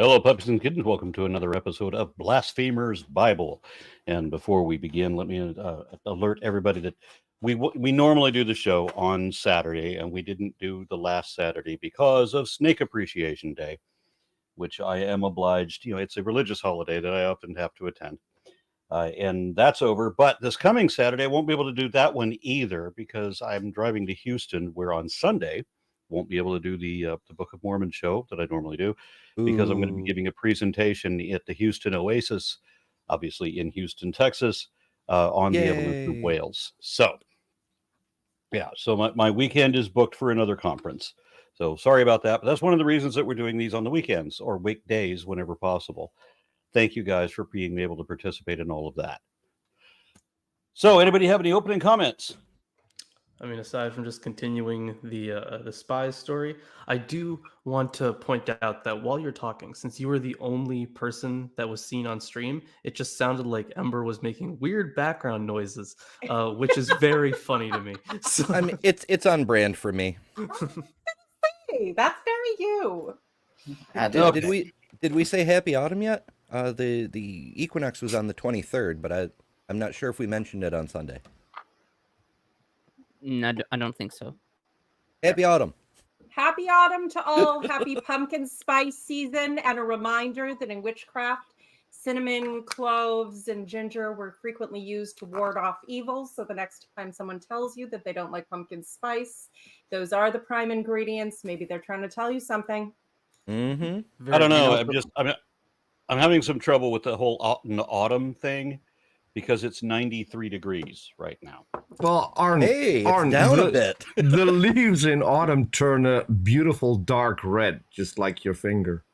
Hello, puppies and kittens. Welcome to another episode of Blasphemers Bible. And before we begin, let me alert everybody that we normally do the show on Saturday, and we didn't do the last Saturday because of Snake Appreciation Day, which I am obliged. You know, it's a religious holiday that I often have to attend. And that's over. But this coming Saturday, I won't be able to do that one either because I'm driving to Houston, where on Sunday, won't be able to do the Book of Mormon show that I normally do because I'm going to be giving a presentation at the Houston Oasis, obviously in Houston, Texas, on the evolution of whales. So, yeah, so my weekend is booked for another conference. So sorry about that, but that's one of the reasons that we're doing these on the weekends or weekdays whenever possible. Thank you guys for being able to participate in all of that. So anybody have any opening comments? I mean, aside from just continuing the spies story, I do want to point out that while you're talking, since you were the only person that was seen on stream, it just sounded like Ember was making weird background noises, which is very funny to me. So... I mean, it's on brand for me. Hey, that's very you. Did we say Happy Autumn yet? The equinox was on the 23rd, but I'm not sure if we mentioned it on Sunday. No, I don't think so. Happy Autumn. Happy autumn to all. Happy pumpkin spice season. And a reminder that in witchcraft, cinnamon, cloves, and ginger were frequently used to ward off evil. So the next time someone tells you that they don't like pumpkin spice, those are the prime ingredients. Maybe they're trying to tell you something. Mm-hmm. I don't know. I'm having some trouble with the whole autumn thing because it's 93 degrees right now. Well, it's down a bit. The leaves in autumn turn a beautiful dark red, just like your finger.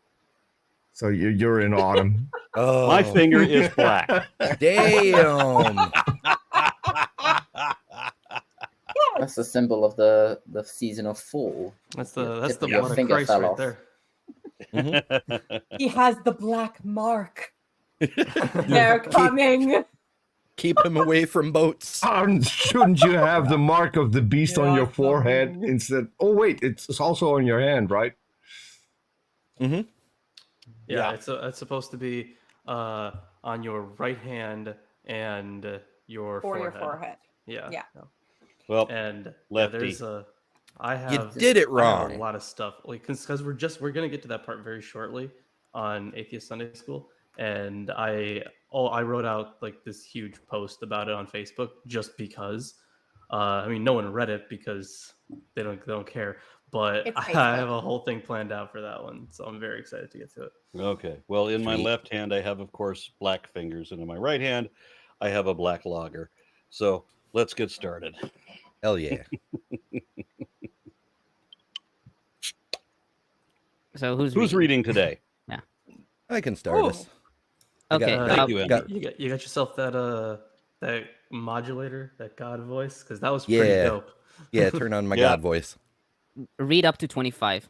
So you're in autumn. Oh, my finger is black. Damn. That's the symbol of the season of fall. That's the your blood of finger Christ fell right off. there. He has the black mark. They're coming. Keep him away from boats. Shouldn't you have the mark of the beast on your forehead instead? Oh wait, it's also on your hand, right? Mm-hmm. Yeah. It's supposed to be on your right hand and your forehead. Yeah. Well, and lefty. You did it wrong. I have a lot of stuff, like because we're gonna get to that part very shortly on Atheist Sunday School, and I wrote out like this huge post about it on Facebook just because. I mean, no one read it because they don't care, but I have a whole thing planned out for that one, so I'm very excited to get to it. Okay. Well, in my left hand, I have, of course, black fingers, and in my right hand, I have a black lager. So let's get started. Hell yeah. So who's reading today? Yeah, I can start us. Okay. Thank you, Andrew. You got yourself that modulator, that God voice, because that was pretty dope. Yeah, turn on my God voice. Read up to 25.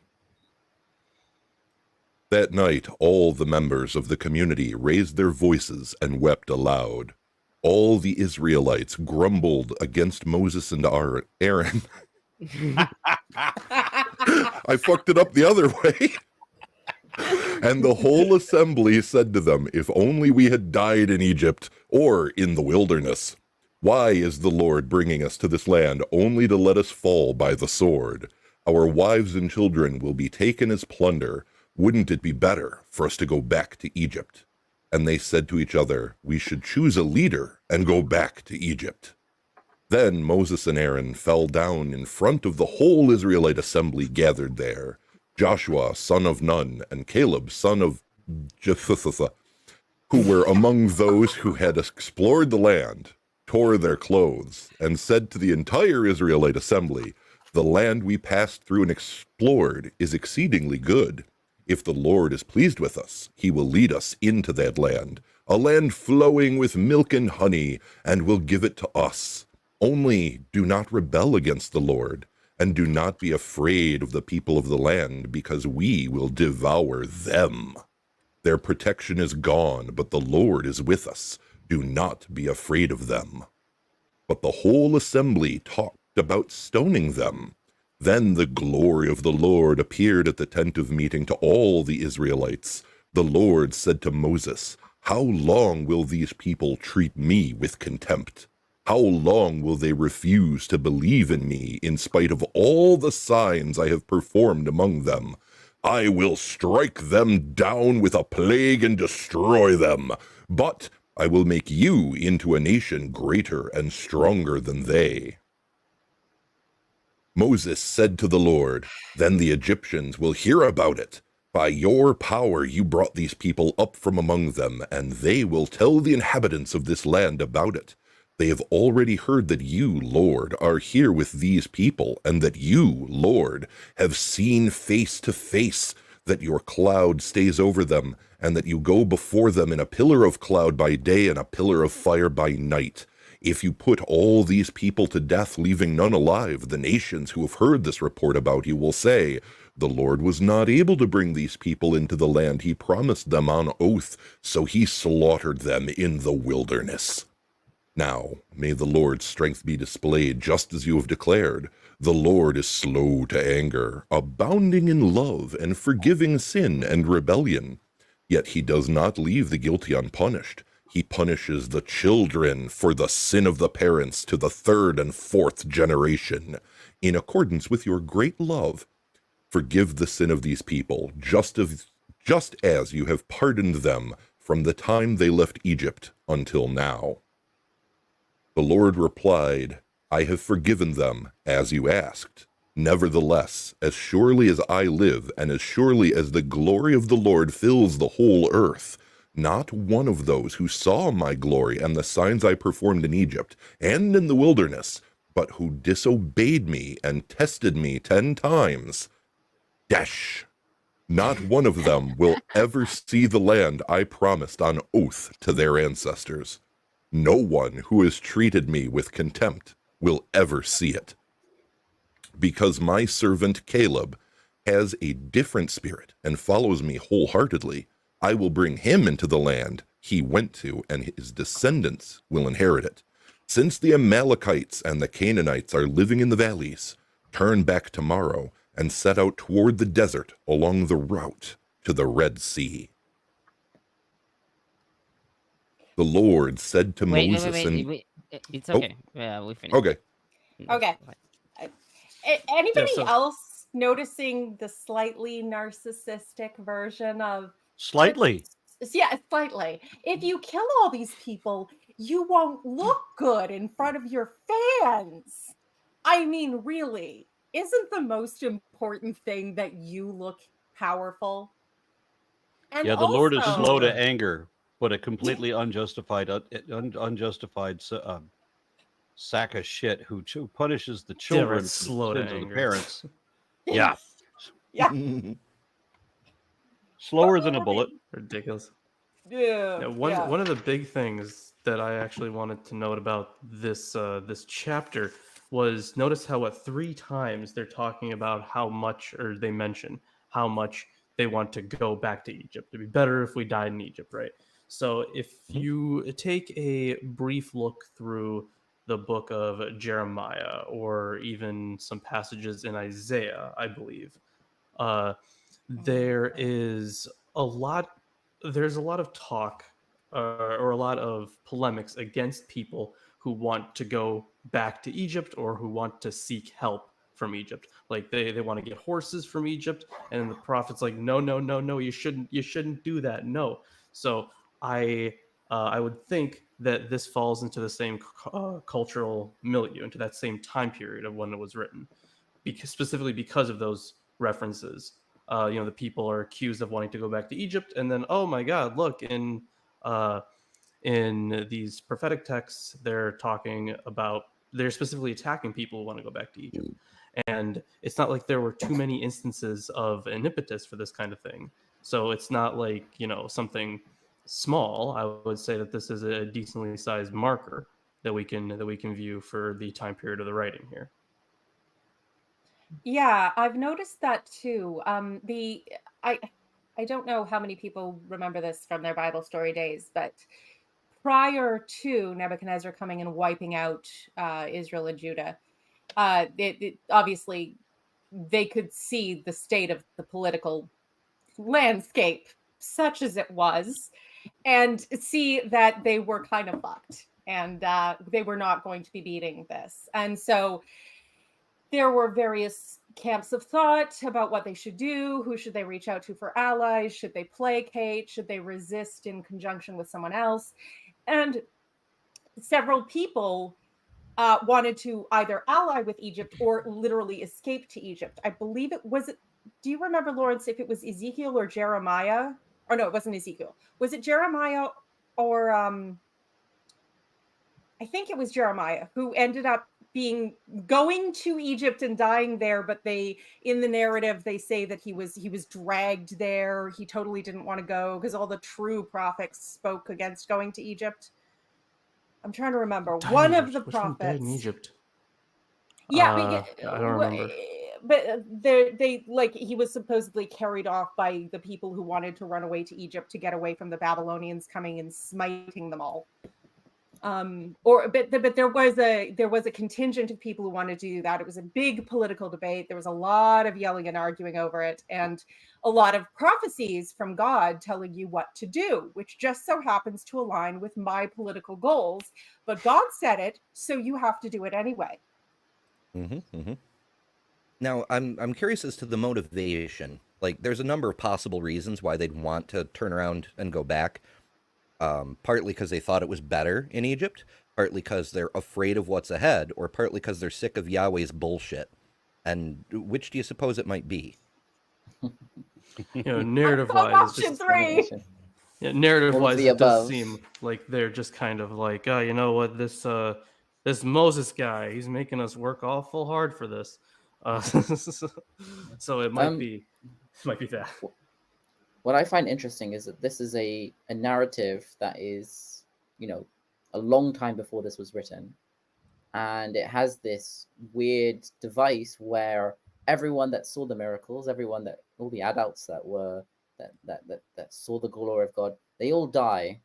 That night, all the members of the community raised their voices and wept aloud. All the Israelites grumbled against Moses and Aaron. I fucked it up the other way. And the whole assembly said to them, if only we had died in Egypt or in the wilderness. Why is the Lord bringing us to this land only to let us fall by the sword? Our wives and children will be taken as plunder. Wouldn't it be better for us to go back to Egypt? And they said to each other, we should choose a leader and go back to Egypt. Then Moses and Aaron fell down in front of the whole Israelite assembly gathered there. Joshua, son of Nun, and Caleb, son of Jephthah, who were among those who had explored the land, tore their clothes, and said to the entire Israelite assembly, the land we passed through and explored is exceedingly good. If the Lord is pleased with us, he will lead us into that land, a land flowing with milk and honey, and will give it to us. Only do not rebel against the Lord, and do not be afraid of the people of the land, because we will devour them. Their protection is gone, but the Lord is with us. Do not be afraid of them. But the whole assembly talked about stoning them. Then the glory of the Lord appeared at the tent of meeting to all the Israelites. The Lord said to Moses, "How long will these people treat me with contempt? How long will they refuse to believe in me in spite of all the signs I have performed among them? I will strike them down with a plague and destroy them, but I will make you into a nation greater and stronger than they." Moses said to the Lord, "Then the Egyptians will hear about it. By your power you brought these people up from among them, and they will tell the inhabitants of this land about it. They have already heard that you, Lord, are here with these people, and that you, Lord, have seen face to face that your cloud stays over them, and that you go before them in a pillar of cloud by day and a pillar of fire by night. If you put all these people to death, leaving none alive, the nations who have heard this report about you will say, 'The Lord was not able to bring these people into the land he promised them on oath, so he slaughtered them in the wilderness.' Now, may the Lord's strength be displayed just as you have declared. The Lord is slow to anger, abounding in love, and forgiving sin and rebellion. Yet he does not leave the guilty unpunished. He punishes the children for the sin of the parents to the third and fourth generation. In accordance with your great love, forgive the sin of these people, just as you have pardoned them from the time they left Egypt until now." The Lord replied, "I have forgiven them, as you asked. Nevertheless, as surely as I live, and as surely as the glory of the Lord fills the whole earth, not one of those who saw my glory and the signs I performed in Egypt and in the wilderness, but who disobeyed me and tested me 10 times, not one of them will ever see the land I promised on oath to their ancestors. No one who has treated me with contempt will ever see it. Because my servant Caleb has a different spirit and follows me wholeheartedly, I will bring him into the land he went to, and his descendants will inherit it. Since the Amalekites and the Canaanites are living in the valleys, turn back tomorrow and set out toward the desert along the route to the Red Sea." The Lord said to Moses It's Oh. okay. Yeah, we finished. Okay. Okay. Anybody so- else noticing the slightly narcissistic version of Slightly. Yeah, slightly. If you kill all these people, you won't look good in front of your fans. I mean, really, isn't the most important thing that you look powerful? And Yeah, the Lord is also- slow to anger, but a completely unjustified sack of shit who punishes the children for the slow to sins of the anger. parents. Yeah, Yeah. slower than a bullet. Ridiculous. Yeah. Now, one of the big things that I actually wanted to note about this this chapter was notice how 3 times they're talking about how much, or they mention how much they want to go back to Egypt. It'd be better if we died in Egypt, right? So if you take a brief look through the book of Jeremiah, or even some passages in Isaiah, I believe, there is a lot. There's a lot of talk or a lot of polemics against people who want to go back to Egypt or who want to seek help from Egypt. Like they want to get horses from Egypt, and the prophet's like, no, you shouldn't do that. No. So I would think that this falls into the same cultural milieu, into that same time period of when it was written, specifically because of those references. The people are accused of wanting to go back to Egypt, and then, oh my God, look, in these prophetic texts, they're specifically attacking people who want to go back to Egypt. And it's not like there were too many instances of an impetus for this kind of thing. So it's not like, something small. I would say that this is a decently sized marker that we can view for the time period of the writing here. Yeah, I've noticed that too. I don't know how many people remember this from their Bible story days, but prior to Nebuchadnezzar coming and wiping out Israel and Judah, obviously they could see the state of the political landscape such as it was, and see that they were kind of fucked, and they were not going to be beating this. And so there were various camps of thought about what they should do. Who should they reach out to for allies? Should they placate? Should they resist in conjunction with someone else? And several people wanted to either ally with Egypt or literally escape to Egypt. I believe it was. Do you remember, Lawrence, if it was Ezekiel or Jeremiah? Or no, it wasn't Ezekiel. Was it Jeremiah or I think it was Jeremiah who ended up going to Egypt and dying there, but they, in the narrative, they say that he was dragged there. He totally didn't want to go because all the true prophets spoke against going to Egypt. I'm trying to remember. One of the prophets died in Egypt. Yeah, I don't remember. But they like he was supposedly carried off by the people who wanted to run away to Egypt to get away from the Babylonians coming and smiting them all. But there was a contingent of people who wanted to do that. It was a big political debate. There was a lot of yelling and arguing over it, and a lot of prophecies from God telling you what to do, which just so happens to align with my political goals. But God said it, so you have to do it anyway. Now, I'm curious as to the motivation. Like, there's a number of possible reasons why they'd want to turn around and go back. Partly because they thought it was better in Egypt, partly because they're afraid of what's ahead, or partly because they're sick of Yahweh's bullshit. And which do you suppose it might be? Narrative-wise, narrative-wise, it does seem like they're just kind of like, oh, you know what, this Moses guy, he's making us work awful hard for this. So it might be that. What I find interesting is that this is a narrative that is, a long time before this was written. And it has this weird device where everyone that saw the miracles, all the adults that saw the glory of God, they all die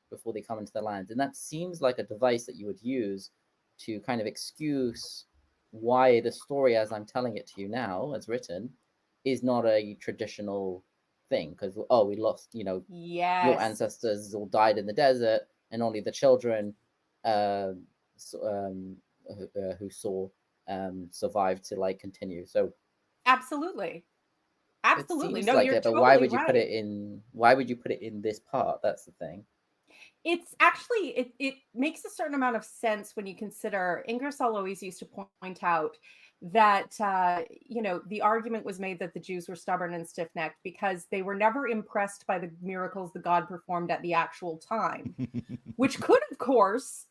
before they come into the land. And that seems like a device that you would use to kind of excuse why the story as I'm telling it to you now, as written, is not a traditional thing, because we lost, your ancestors all died in the desert, and only the children who saw survived to continue. So absolutely no, like you're it, but totally why would you right. put it in? Why would you put it in this part? That's the thing. It's actually it makes a certain amount of sense when you consider Ingersoll always used to point out that the argument was made that the Jews were stubborn and stiff-necked because they were never impressed by the miracles that God performed at the actual time, which could, of course,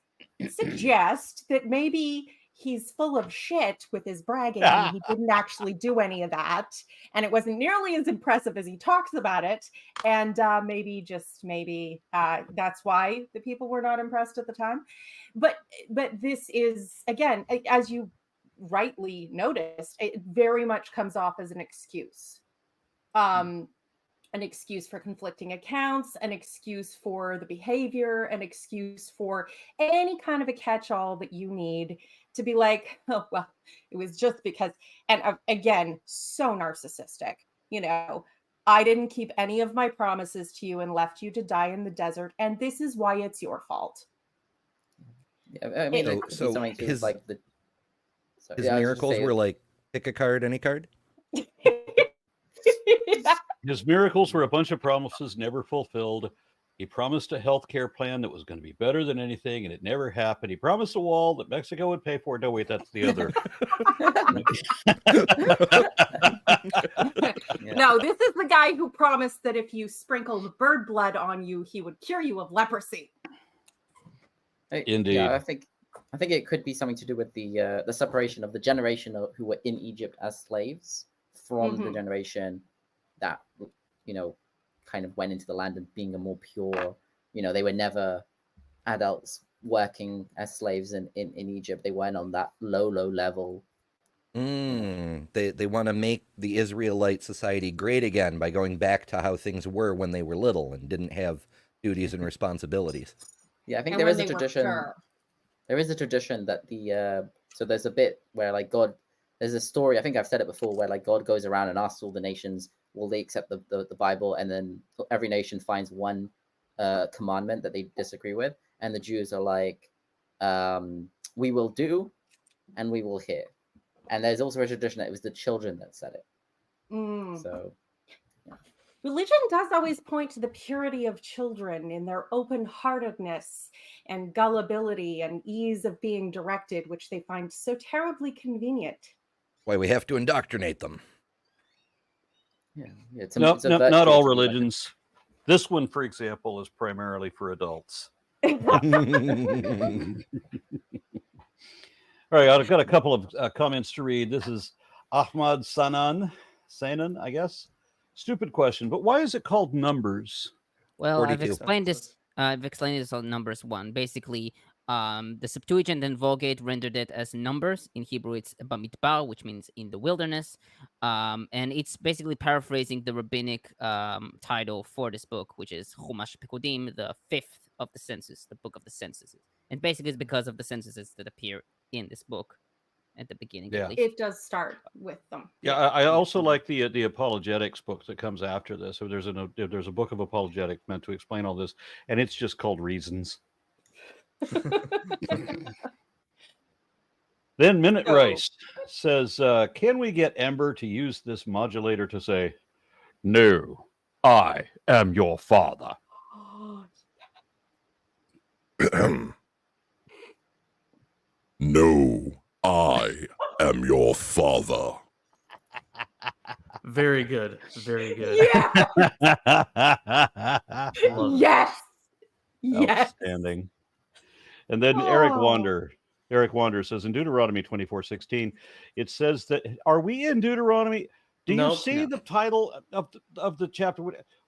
suggest that maybe he's full of shit with his bragging and he didn't actually do any of that, and it wasn't nearly as impressive as he talks about it, and maybe that's why the people were not impressed at the time. But this is, again, as you rightly noticed, it very much comes off as an excuse. An excuse for conflicting accounts, an excuse for the behavior, an excuse for any kind of a catch-all that you need to be like, oh, well, it was just because, and again, so narcissistic, I didn't keep any of my promises to you and left you to die in the desert, and this is why it's your fault. Yeah, I mean, so something to his, like the his miracles were like, pick a card, any card? His miracles were a bunch of promises never fulfilled. He promised a health care plan that was going to be better than anything, and it never happened. He promised a wall that Mexico would pay for. No, wait, that's the other. No, this is the guy who promised that if you sprinkled bird blood on you, he would cure you of leprosy. Indeed. Yeah, I think it could be something to do with the separation of the generation who were in Egypt as slaves from the generation that kind of went into the land and being a more pure. They were never adults working as slaves in Egypt. They weren't on that low level. They want to make the Israelite society great again by going back to how things were when they were little and didn't have duties and responsibilities. Yeah, I think there is a tradition. There is a tradition that so there's a bit where God there's a story, I think I've said it before, where like God goes around and asks all the nations, will they accept the Bible? And then every nation finds one commandment that they disagree with, and the Jews are like, we will do and we will hear. And there's also a tradition that it was the children that said it. So religion does always point to the purity of children in their open-heartedness and gullibility and ease of being directed, which they find so terribly convenient. Why we have to indoctrinate them. it's No, it's a not virtue all to be like- religions. This one, for example, is primarily for adults. All right, I've got a couple of comments to read. This is Ahmad Sanan, I guess. Stupid question, but why is it called Numbers? Well, I've 42. explained this. I've explained this on Numbers 1. Basically, the Septuagint and Vulgate rendered it as numbers. In Hebrew, it's Bamidbar, which means in the wilderness. And it's basically paraphrasing the rabbinic title for this book, which is Chumash Pekudim, the fifth of the census, the book of the censuses. And basically, it's because of the censuses that appear in this book at the beginning. Yeah. At least. It does start with them. Yeah, I also like the apologetics book that comes after this. So there's a book of apologetics meant to explain all this, and it's just called Reasons. Then Minute So- Rice says, can we get Ember to use this modulator to say, no, I am your father? No, I am your father. Very good. Very good. Yeah. Love it. Yes. Yes. Outstanding. And then Eric Oh. Wander says in Deuteronomy 24:16, it says that, are we in Deuteronomy? Do you Nope. see No. the title of the chapter?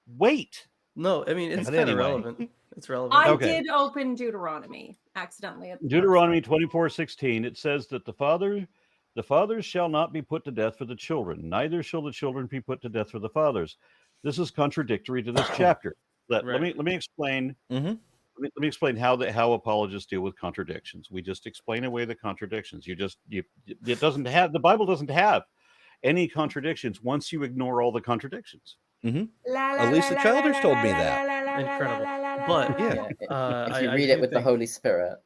Wait. No, I mean, it's But kind of anyway. relevant. It's relevant. I Okay. did open Deuteronomy accidentally. At the Deuteronomy 24:16, it says that the fathers shall not be put to death for the children, neither shall the children be put to death for the fathers. This is contradictory to this chapter. Let me explain. Mhm. Let me explain how apologists deal with contradictions. We just explain away the contradictions. It doesn't have, the Bible doesn't have any contradictions once you ignore all the contradictions. Elisa Childers told me that. Incredible. But Yeah. if you I read do it with the think- Holy Spirit.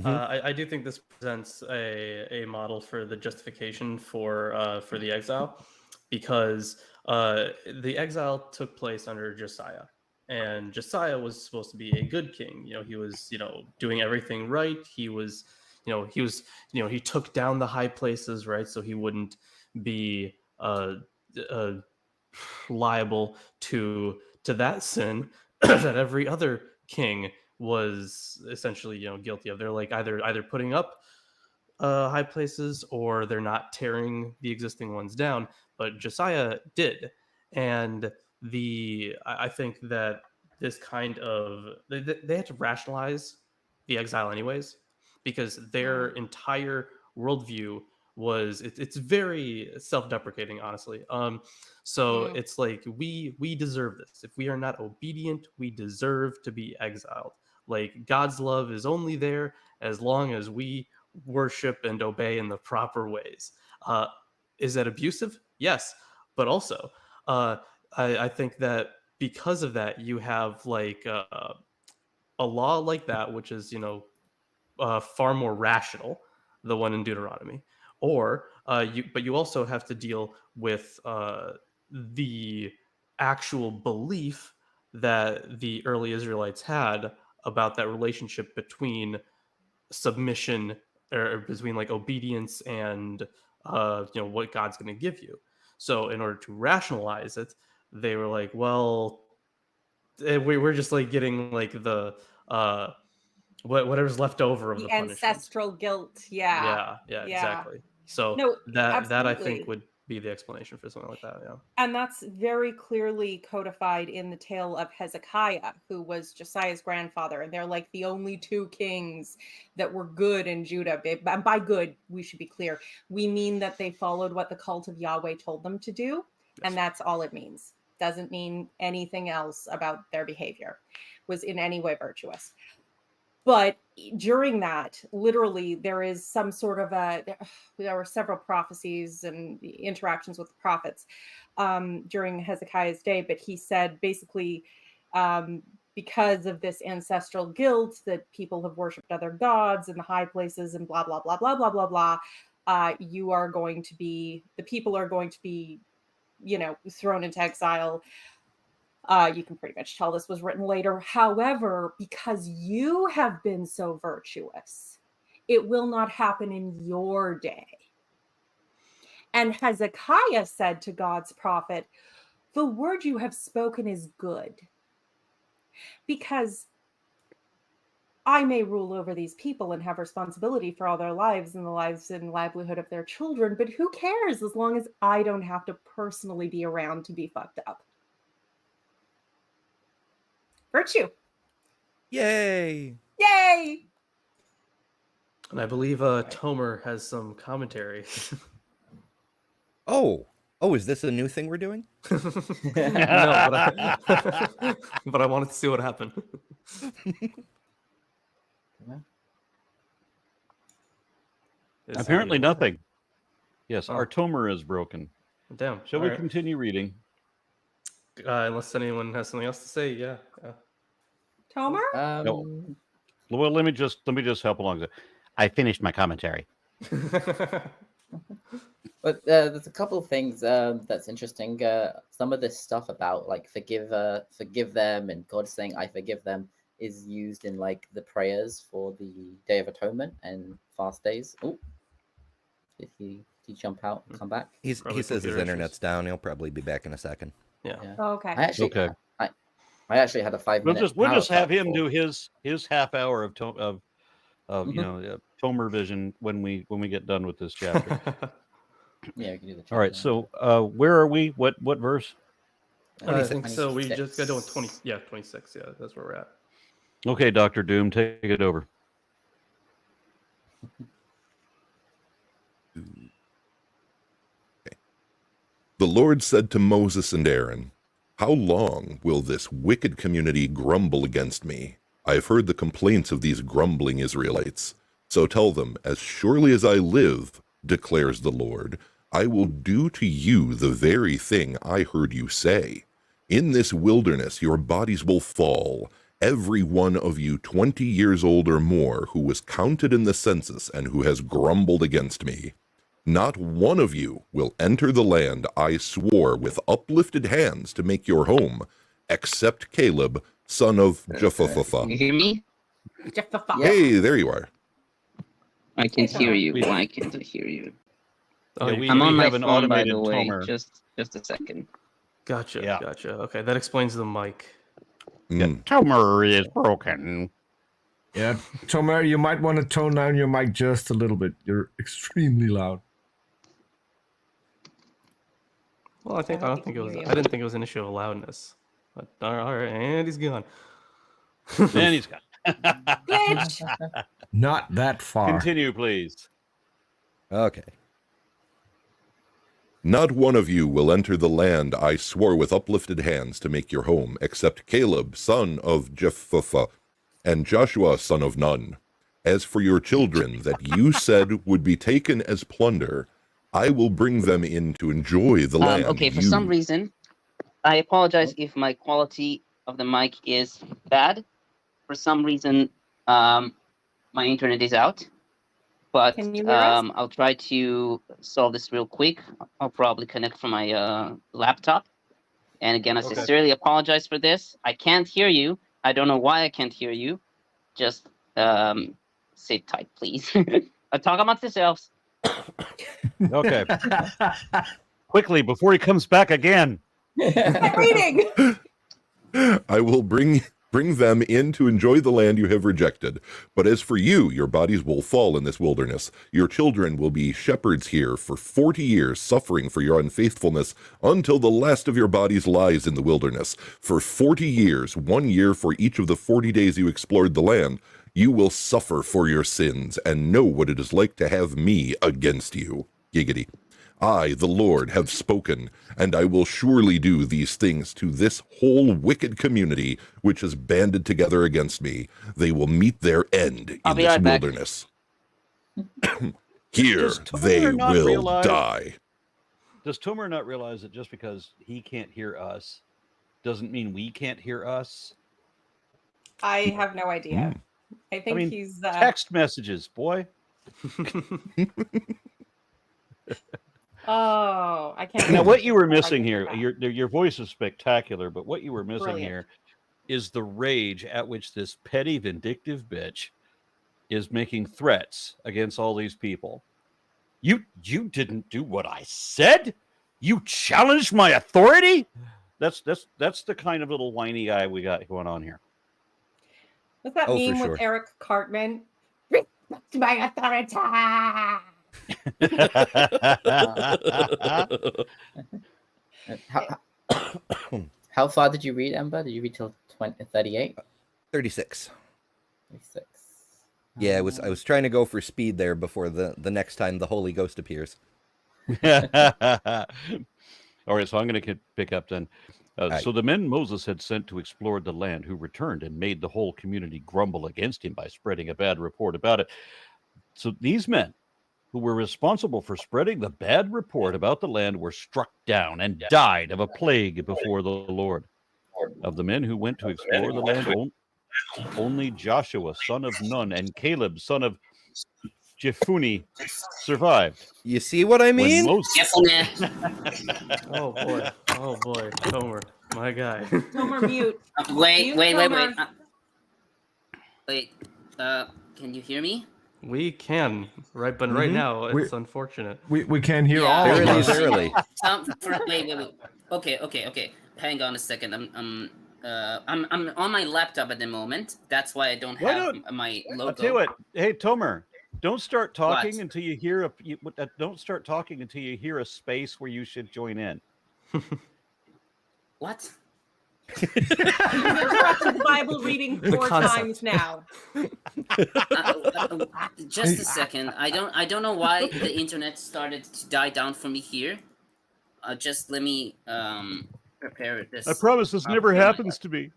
I do think this presents a model for the justification for the exile, because the exile took place under Josiah, and Josiah was supposed to be a good king. He was doing everything right. He took down the high places, right, so he wouldn't be liable to that sin that every other king was essentially guilty of. They're like either putting up high places, or they're not tearing the existing ones down, but Josiah did. And I think that this kind of they had to rationalize the exile anyways, because their entire worldview was it's very self-deprecating, honestly. So it's like we deserve this. If we are not obedient, we deserve to be exiled. Like, God's love is only there as long as we worship and obey in the proper ways. Is that abusive? Yes, but also I think that because of that, you have like a law like that, which is far more rational, the one in Deuteronomy, or but you also have to deal with the actual belief that the early Israelites had about that relationship between submission, or between like obedience and what God's going to give you. So in order to rationalize it, they were like, well, we're just like getting like the whatever's left over of the punishment. ancestral guilt. Yeah. Yeah, exactly. So No, that I absolutely. think would be the explanation for something like that. Yeah. And that's very clearly codified in the tale of Hezekiah, who was Josiah's grandfather. And they're like the only two kings that were good in Judah. And by good, we should be clear, we mean that they followed what the cult of Yahweh told them to do. And that's all it means. Doesn't mean anything else about their behavior was in any way virtuous. But during that, literally, there is some sort of there were several prophecies and interactions with the prophets during Hezekiah's day. But he said basically, because of this ancestral guilt that people have worshipped other gods in the high places and blah, blah, blah, blah, blah, blah, blah, the people are going to be, thrown into exile. You can pretty much tell this was written later. However, because you have been so virtuous, it will not happen in your day. And Hezekiah said to God's prophet, the word you have spoken is good, because I may rule over these people and have responsibility for all their lives and the lives and livelihood of their children, but who cares as long as I don't have to personally be around to be fucked up. Virtue. Yay! Yay! And I believe Tomer has some commentaries. Oh, is this a new thing we're doing? No, but I wanted to see what happened. Apparently nothing. Yes, Oh. our Tomer is broken. Damn. Shall all we right. continue reading? Unless anyone has something else to say, yeah. Tomer? Well, let me just help along. I finished my commentary. But there's a couple of things that's interesting. Some of this stuff about like forgive them and God saying I forgive them is used in like the prayers for the Day of Atonement and fast days. Oh, did he jump out and come back? He Probably says his computer internet's issues. down. He'll probably be back in a second. Yeah. Yeah. Oh, okay. Okay. I actually had a 5-minute. We'll just have him do. do his half hour of Tomer vision when we get done with this chapter. Yeah, we can do the. All right. So where are we? What verse? I think so. We 26. just got done with 20. Yeah, 26. Yeah, that's where we're at. Okay, Dr. Doom, take it over. The Lord said to Moses and Aaron, how long will this wicked community grumble against me? I have heard the complaints of these grumbling Israelites. So tell them, as surely as I live, declares the Lord, I will do to you the very thing I heard you say. In this wilderness your bodies will fall, every one of you 20 years old or more who was counted in the census and who has grumbled against me. Not one of you will enter the land I swore with uplifted hands to make your home, except Caleb, son of Jephunneh. You hear me? Jephunneh. Hey, there you are. I can hear you. Why can't I hear you? Oh, Yeah, I'm on my have an phone, by automated the way. Tomer. Just a second. Gotcha. Yeah. Gotcha. Okay, that explains the mic. Tomer is broken. Yeah, Tomer, you might want to tone down your mic just a little bit. You're extremely loud. Well, I don't think it was. hear you. I didn't think it was an issue of loudness. But all right, and he's gone. And he's got. Glitch. Not that far. Continue, please. Okay. Not one of you will enter the land I swore with uplifted hands to make your home, except Caleb, son of Jephunneh, and Joshua, son of Nun. As for your children that you said would be taken as plunder, I will bring them in to enjoy the land. Okay, for some reason, I apologize if my quality of the mic is bad. For some reason, my internet is out. But Can you hear us? I'll try to solve this real quick. I'll probably connect from my laptop. And again, I Okay. sincerely apologize for this. I can't hear you. I don't know why I can't hear you. Just sit tight, please. Talk amongst yourselves. Okay. Quickly, before he comes back again. Keep reading. I will bring them in to enjoy the land you have rejected. But as for you, your bodies will fall in this wilderness. Your children will be shepherds here for 40 years, suffering for your unfaithfulness, until the last of your bodies lies in the wilderness. For 40 years, 1 year for each of the 40 days you explored the land, you will suffer for your sins and know what it is like to have me against you. Giggity. I, the Lord, have spoken, and I will surely do these things to this whole wicked community which has banded together against me. They will meet their end I'll in be this right back. wilderness. Here Does Tomer they not will realize- die. Does Tomer not realize that just because he can't hear us doesn't mean we can't hear us? I have no idea. I think mean, he's Text messages, boy. Oh, I can't. Now, what you were I missing get here, that. your voice is spectacular, but what you were missing Brilliant. here is the rage at which this petty, vindictive bitch is making threats against all these people. You didn't do what I said. You challenged my authority. That's the kind of little whiny guy we got going on here. What's that Oh, for meme sure. with Eric Cartman? Respect my authority. How far did you read, Ember? Did you read till 38? 36. 36. Yeah, I was trying to go for speed there before the next time the Holy Ghost appears. All right, so I'm going to pick up then. So the men Moses had sent to explore the land who returned and made the whole community grumble against him by spreading a bad report about it. So these men who were responsible for spreading the bad report about the land were struck down and died of a plague before the Lord. Of the men who went to explore the land, only Joshua, son of Nun, and Caleb, son of Jephunneh, survived. You see what I mean? When Moses, Oh boy, Tomer, my guy. Tomer mute. Wait. Tomer. Wait. Can you hear me? We can, right? But right Mhm. now it's We- unfortunate. We can hear Yeah. all of Barely, us. barely. Wait. Okay. Hang on a second. I'm on my laptop at the moment. That's why I don't Why have my logo. I'll tell you what. Hey, Tomer, don't start talking What? until you hear don't start talking until you hear a space where you should join in. What? You've interrupted the Bible reading The 4 concept. times now. Just a second. I don't know why the internet started to die down for me here. Just let me prepare this. I promise this never happens to me.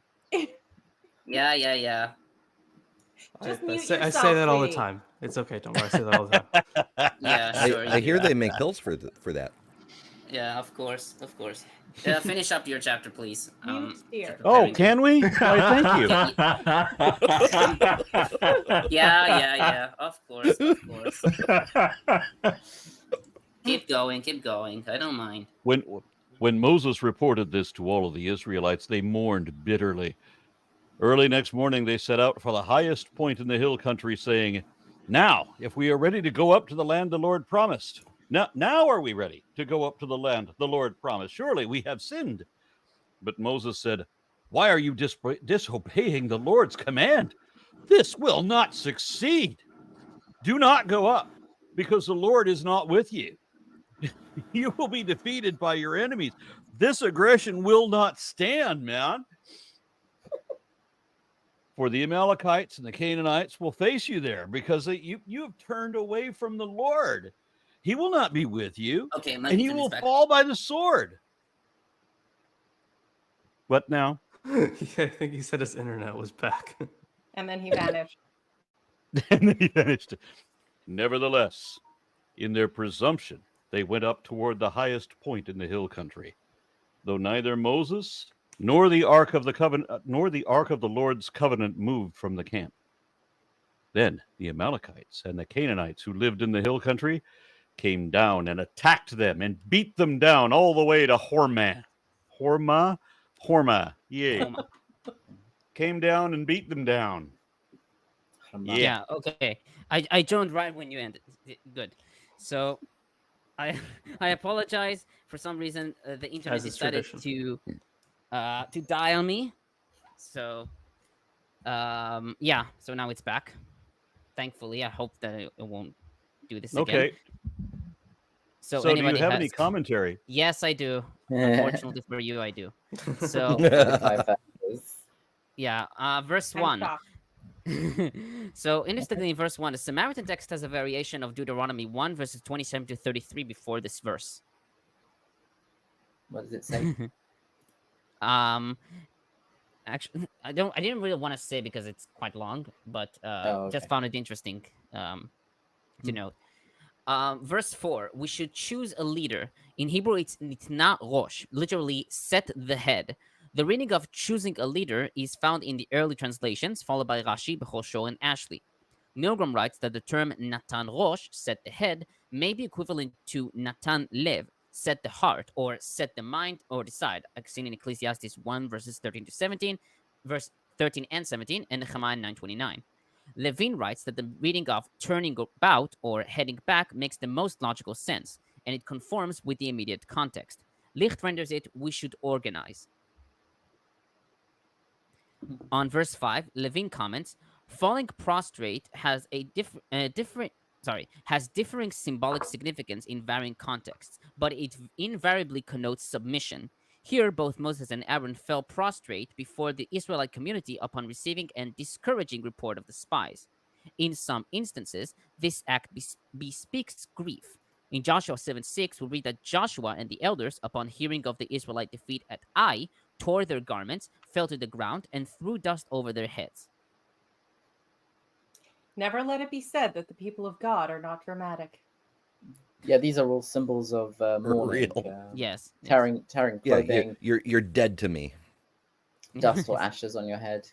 Yeah. Just I mute say yourself, that all the sweetie. time. It's okay, don't worry. I say that all the time. Yeah, sure. I hear they make pills for that. Yeah, of course. Finish up your chapter, please. Mute dear. Oh, can we? Why, thank you. Yeah. Of course. Keep going. I don't mind. When Moses reported this to all of the Israelites, they mourned bitterly. Early next morning, they set out for the highest point in the hill country, saying, "Now, if we are ready to go up to the land the Lord promised. Now are we ready to go up to the land the Lord promised? Surely we have sinned." But Moses said, "Why are you disobeying the Lord's command? This will not succeed. Do not go up, because the Lord is not with you. You will be defeated by your enemies. This aggression will not stand, man. For the Amalekites and the Canaanites will face you there, because you have turned away from the Lord. He will not be with you, Okay, and you will fall by the sword." What now? Yeah, I think he said his internet was back. And then he vanished. And then he finished. Nevertheless, in their presumption, they went up toward the highest point in the hill country, though neither Moses nor the ark of the covenant, nor the ark of the Lord's covenant moved from the camp. Then the Amalekites and the Canaanites who lived in the hill country came down and attacked them and beat them down all the way to Hormah. Yay. Came down and beat them down. Yeah. Okay. I joined right when you ended. Good. So, I apologize. For some reason, the internet As is decided tradition. to die on me. So, yeah. So now it's back. Thankfully, I hope that it won't do this again. Okay. So do you anybody have any has- commentary? Yes, I do. Unfortunately for you, I do. So, Five factors. yeah. Verse I'm 1. shocked. So, interestingly, in verse 1, the Samaritan text has a variation of Deuteronomy 1, verses 27 to 33 before this verse. What does it say? Actually, I didn't really want to say because it's quite long, but Oh, just okay. found it interesting to note. Verse 4, we should choose a leader. In Hebrew, it's nitna rosh, literally set the head. The reading of choosing a leader is found in the early translations, followed by Rashi, Bechosho, and Ashley. Milgrom writes that the term natan rosh, set the head, may be equivalent to natan lev, set the heart, or set the mind, or decide, like seen in Ecclesiastes 1, verses 13 to 17, verse 13 and 17, and Nehemiah 9:29. Levine writes that the reading of turning about or heading back makes the most logical sense, and it conforms with the immediate context. Licht renders it, we should organize. On verse 5, Levine comments, falling prostrate has has differing symbolic significance in varying contexts, but it invariably connotes submission. Here, both Moses and Aaron fell prostrate before the Israelite community upon receiving a discouraging report of the spies. In some instances, this act bespeaks grief. In Joshua 7:6, we read that Joshua and the elders, upon hearing of the Israelite defeat at Ai, tore their garments, fell to the ground, and threw dust over their heads. Never let it be said that the people of God are not dramatic. Yeah, these are all symbols of mourning. Real. Yes. Tearing Yeah, clothing, you're dead to me. dust or ashes on your head.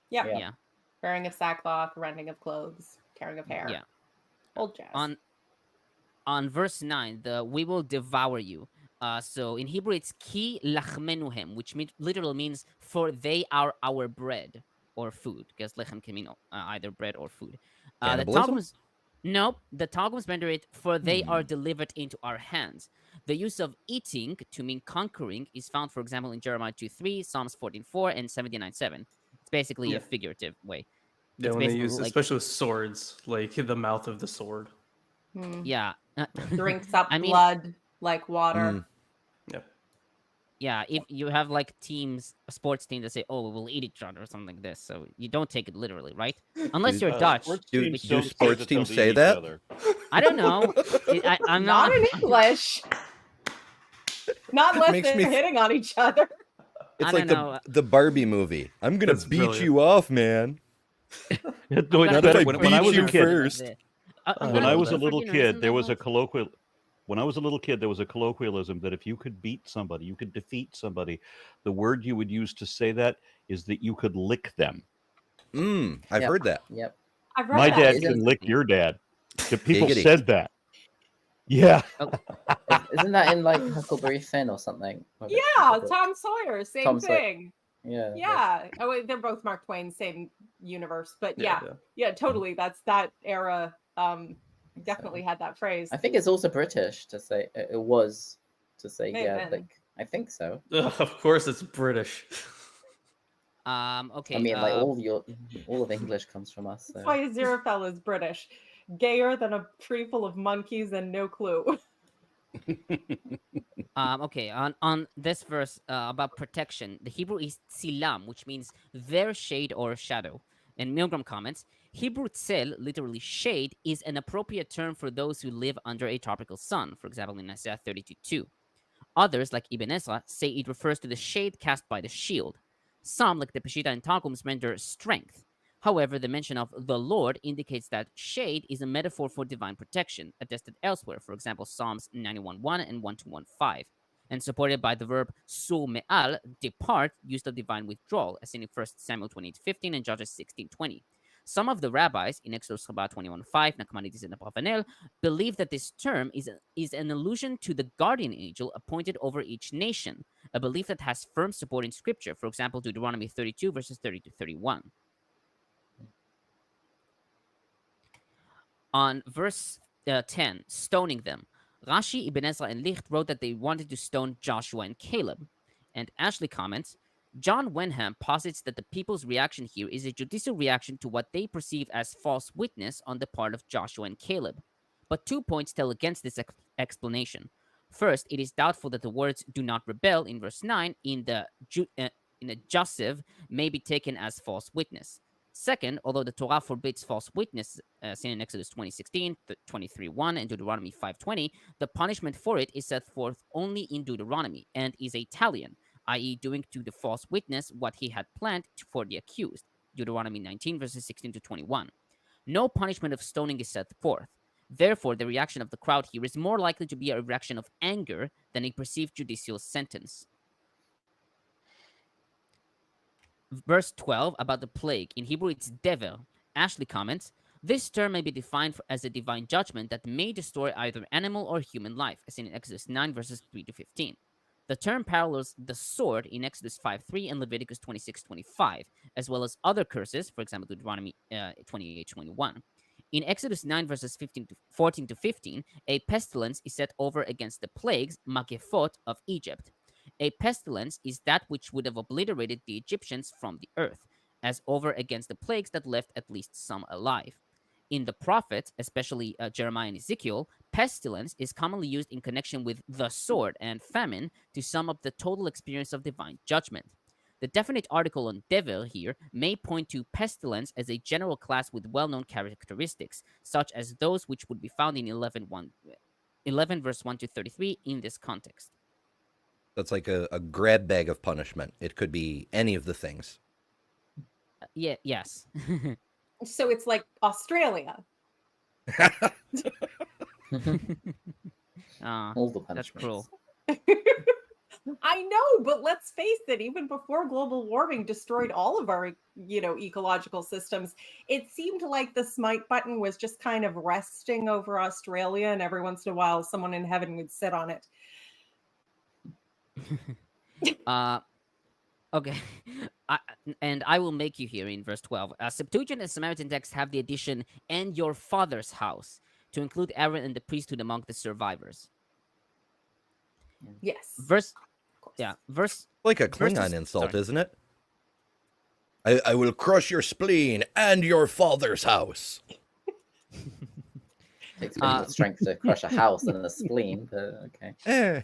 Yeah. Yeah. Yeah. Wearing of sackcloth, rending of clothes, tearing of hair. Yeah. Old jazz. On verse 9, the we will devour you. So in Hebrew, it's ki lachmenuhem, which literally means for they are our bread or food, because lechem can mean either bread or food. The Cannibalism? Targums, nope, the Targums render it for they are delivered into our hands. The use of eating to mean conquering is found, for example, in Jeremiah 2:3, Psalms 14:4, and 79:7. It's basically a figurative way. Yeah, It's when they basically use, like, especially with swords, like the mouth of the sword. yeah. Drinks up I mean, blood like water. Mm. Yep. yeah, if you have like teams, a sports team that say, "Oh, we'll eat each other" or something like this, so you don't take it literally, right? Unless Do- you're Dutch. Sports Do- teams do don't say sports that they'll teams eat say each that? other. I don't know. I'm Not not. in English. Not unless Makes they're me- hitting on each other. It's I like don't know. the Barbie movie. I'm gonna That's beat brilliant. you off, man. No, I'm it's gonna better. I When beat I was you a kid, first. I'm when gonna I beat was a you for little dinner. kid, Isn't there that was a right? colloquial. When I was a little kid, there was a colloquialism that if you could beat somebody, you could defeat somebody. The word you would use to say that is that you could lick them. I've Yep. heard that. Yep. I've read My that. dad Isn't- can lick your dad. The people Giggity. said that. Yeah. Isn't that in like Huckleberry Finn or something? Or Yeah, the- Tom Sawyer, same Tom Sawyer. thing. Yeah. Yeah. Oh, wait, they're both Mark Twain, same universe. But yeah, totally. That's that era. Definitely had that phrase. I think it's also British to say it was to say May have been. like I think so. Of course, it's British. Okay. I mean, like all of English comes from us. That's So. why Aziraphale is British. Gayer than a tree full of monkeys and no clue. Okay, on this verse about protection, the Hebrew is tzilam, which means their shade or shadow. And Milgrom comments, Hebrew tzel, literally shade, is an appropriate term for those who live under a tropical sun, for example, in Isaiah 32:2. Others, like Ibn Ezra, say it refers to the shade cast by the shield. Some, like the Peshitta and Targums, render strength. However, the mention of the Lord indicates that shade is a metaphor for divine protection, attested elsewhere, for example, Psalms 91:1 and 12:15, and supported by the verb sur me'al, depart, used of divine withdrawal, as in 1 Samuel 28:15 and Judges 16:20. Some of the rabbis, in Exodus 21:5, Nachmanides and Abravanel, believe that this term is an allusion to the guardian angel appointed over each nation, a belief that has firm support in scripture, for example, Deuteronomy 32, verses 30 to 31. On verse 10, stoning them, Rashi, Ibn Ezra, and Licht wrote that they wanted to stone Joshua and Caleb. And Ashley comments, John Wenham posits that the people's reaction here is a judicial reaction to what they perceive as false witness on the part of Joshua and Caleb. But 2 points tell against this explanation. First, it is doubtful that the words "do not rebel" in verse 9 in the Joseph may be taken as false witness. Second, although the Torah forbids false witness, seen in Exodus 20:16, 23:1, and Deuteronomy 5:20, the punishment for it is set forth only in Deuteronomy and is a talion, i.e., doing to the false witness what he had planned for the accused. Deuteronomy 19 verses 16 to 21. No punishment of stoning is set forth. Therefore, the reaction of the crowd here is more likely to be a reaction of anger than a perceived judicial sentence. Verse 12 about the plague. In Hebrew, it's dever. Ashley comments, this term may be defined as a divine judgment that may destroy either animal or human life, as in Exodus 9 verses 3 to 15. The term parallels the sword in Exodus 5:3 and Leviticus 26:25, as well as other curses, for example, Deuteronomy 28:21. In Exodus 9 verses 14 to 15, a pestilence is set over against the plagues, magefot, of Egypt. A pestilence is that which would have obliterated the Egyptians from the earth, as over against the plagues that left at least some alive. In the prophets, especially Jeremiah and Ezekiel, pestilence is commonly used in connection with the sword and famine to sum up the total experience of divine judgment. The definite article on dever here may point to pestilence as a general class with well-known characteristics, such as those which would be found in 11 verse 1 to 33 in this context. That's like a grab bag of punishment. It could be any of the things. Yes. So it's like Australia. All the That's punishments. cruel. I know, but let's face it, even before global warming destroyed all of our, ecological systems, it seemed like the smite button was just kind of resting over Australia, and every once in a while someone in heaven would sit on it. Okay. I will make you here in verse 12. Septuagint and Samaritan texts have the addition, and your father's house, to include Aaron and the priesthood among the survivors. Yes. Verse Like a Klingon insult, isn't it? I will crush your spleen and your father's house. Takes physical strength to crush a house and a spleen, but okay.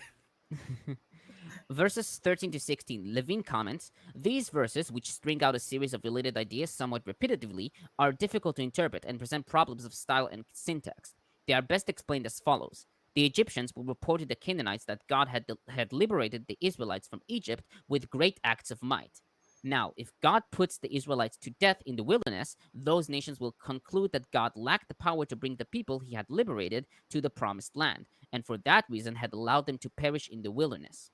Verses 13 to 16, Levine comments, these verses, which string out a series of related ideas somewhat repetitively, are difficult to interpret and present problems of style and syntax. They are best explained as follows. The Egyptians will report to the Canaanites that God had liberated the Israelites from Egypt with great acts of might. Now, if God puts the Israelites to death in the wilderness, those nations will conclude that God lacked the power to bring the people he had liberated to the promised land, and for that reason had allowed them to perish in the wilderness.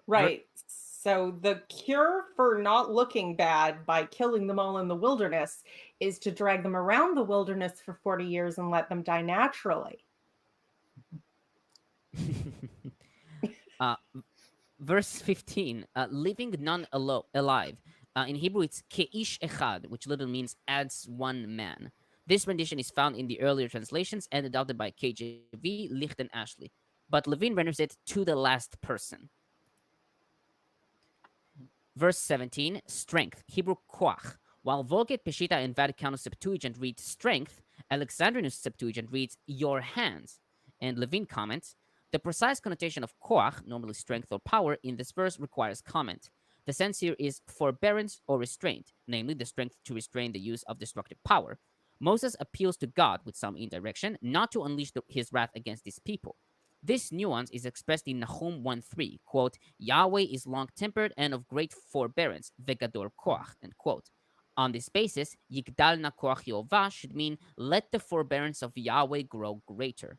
Right. So the cure for not looking bad by killing them all in the wilderness is to drag them around the wilderness for 40 years and let them die naturally. Verse 15, leaving none alive. In Hebrew, it's ke'ish echad, which literally means adds one man. This rendition is found in the earlier translations and adopted by KJV, Licht, and Ashley. But Levine renders it to the last person. Verse 17, strength, Hebrew koach. While Vulgate, Peshitta, and Vaticanus Septuagint read strength, Alexandrinus Septuagint reads your hands. And Levine comments, the precise connotation of koach, normally strength or power, in this verse requires comment. The sense here is forbearance or restraint, namely the strength to restrain the use of destructive power. Moses appeals to God with some indirection, not to unleash his wrath against his people. This nuance is expressed in Nahum 1:3, quote, Yahweh is long-tempered and of great forbearance, vegador koach, end quote. On this basis, Yigdal na koach Yehovah should mean, let the forbearance of Yahweh grow greater.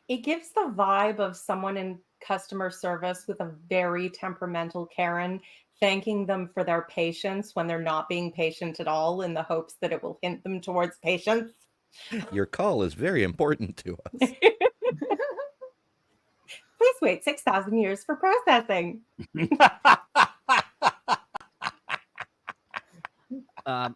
It gives the vibe of someone in customer service with a very temperamental Karen, thanking them for their patience when they're not being patient at all, in the hopes that it will hint them towards patience. Your call is very important to us. Please wait 6,000 years for processing.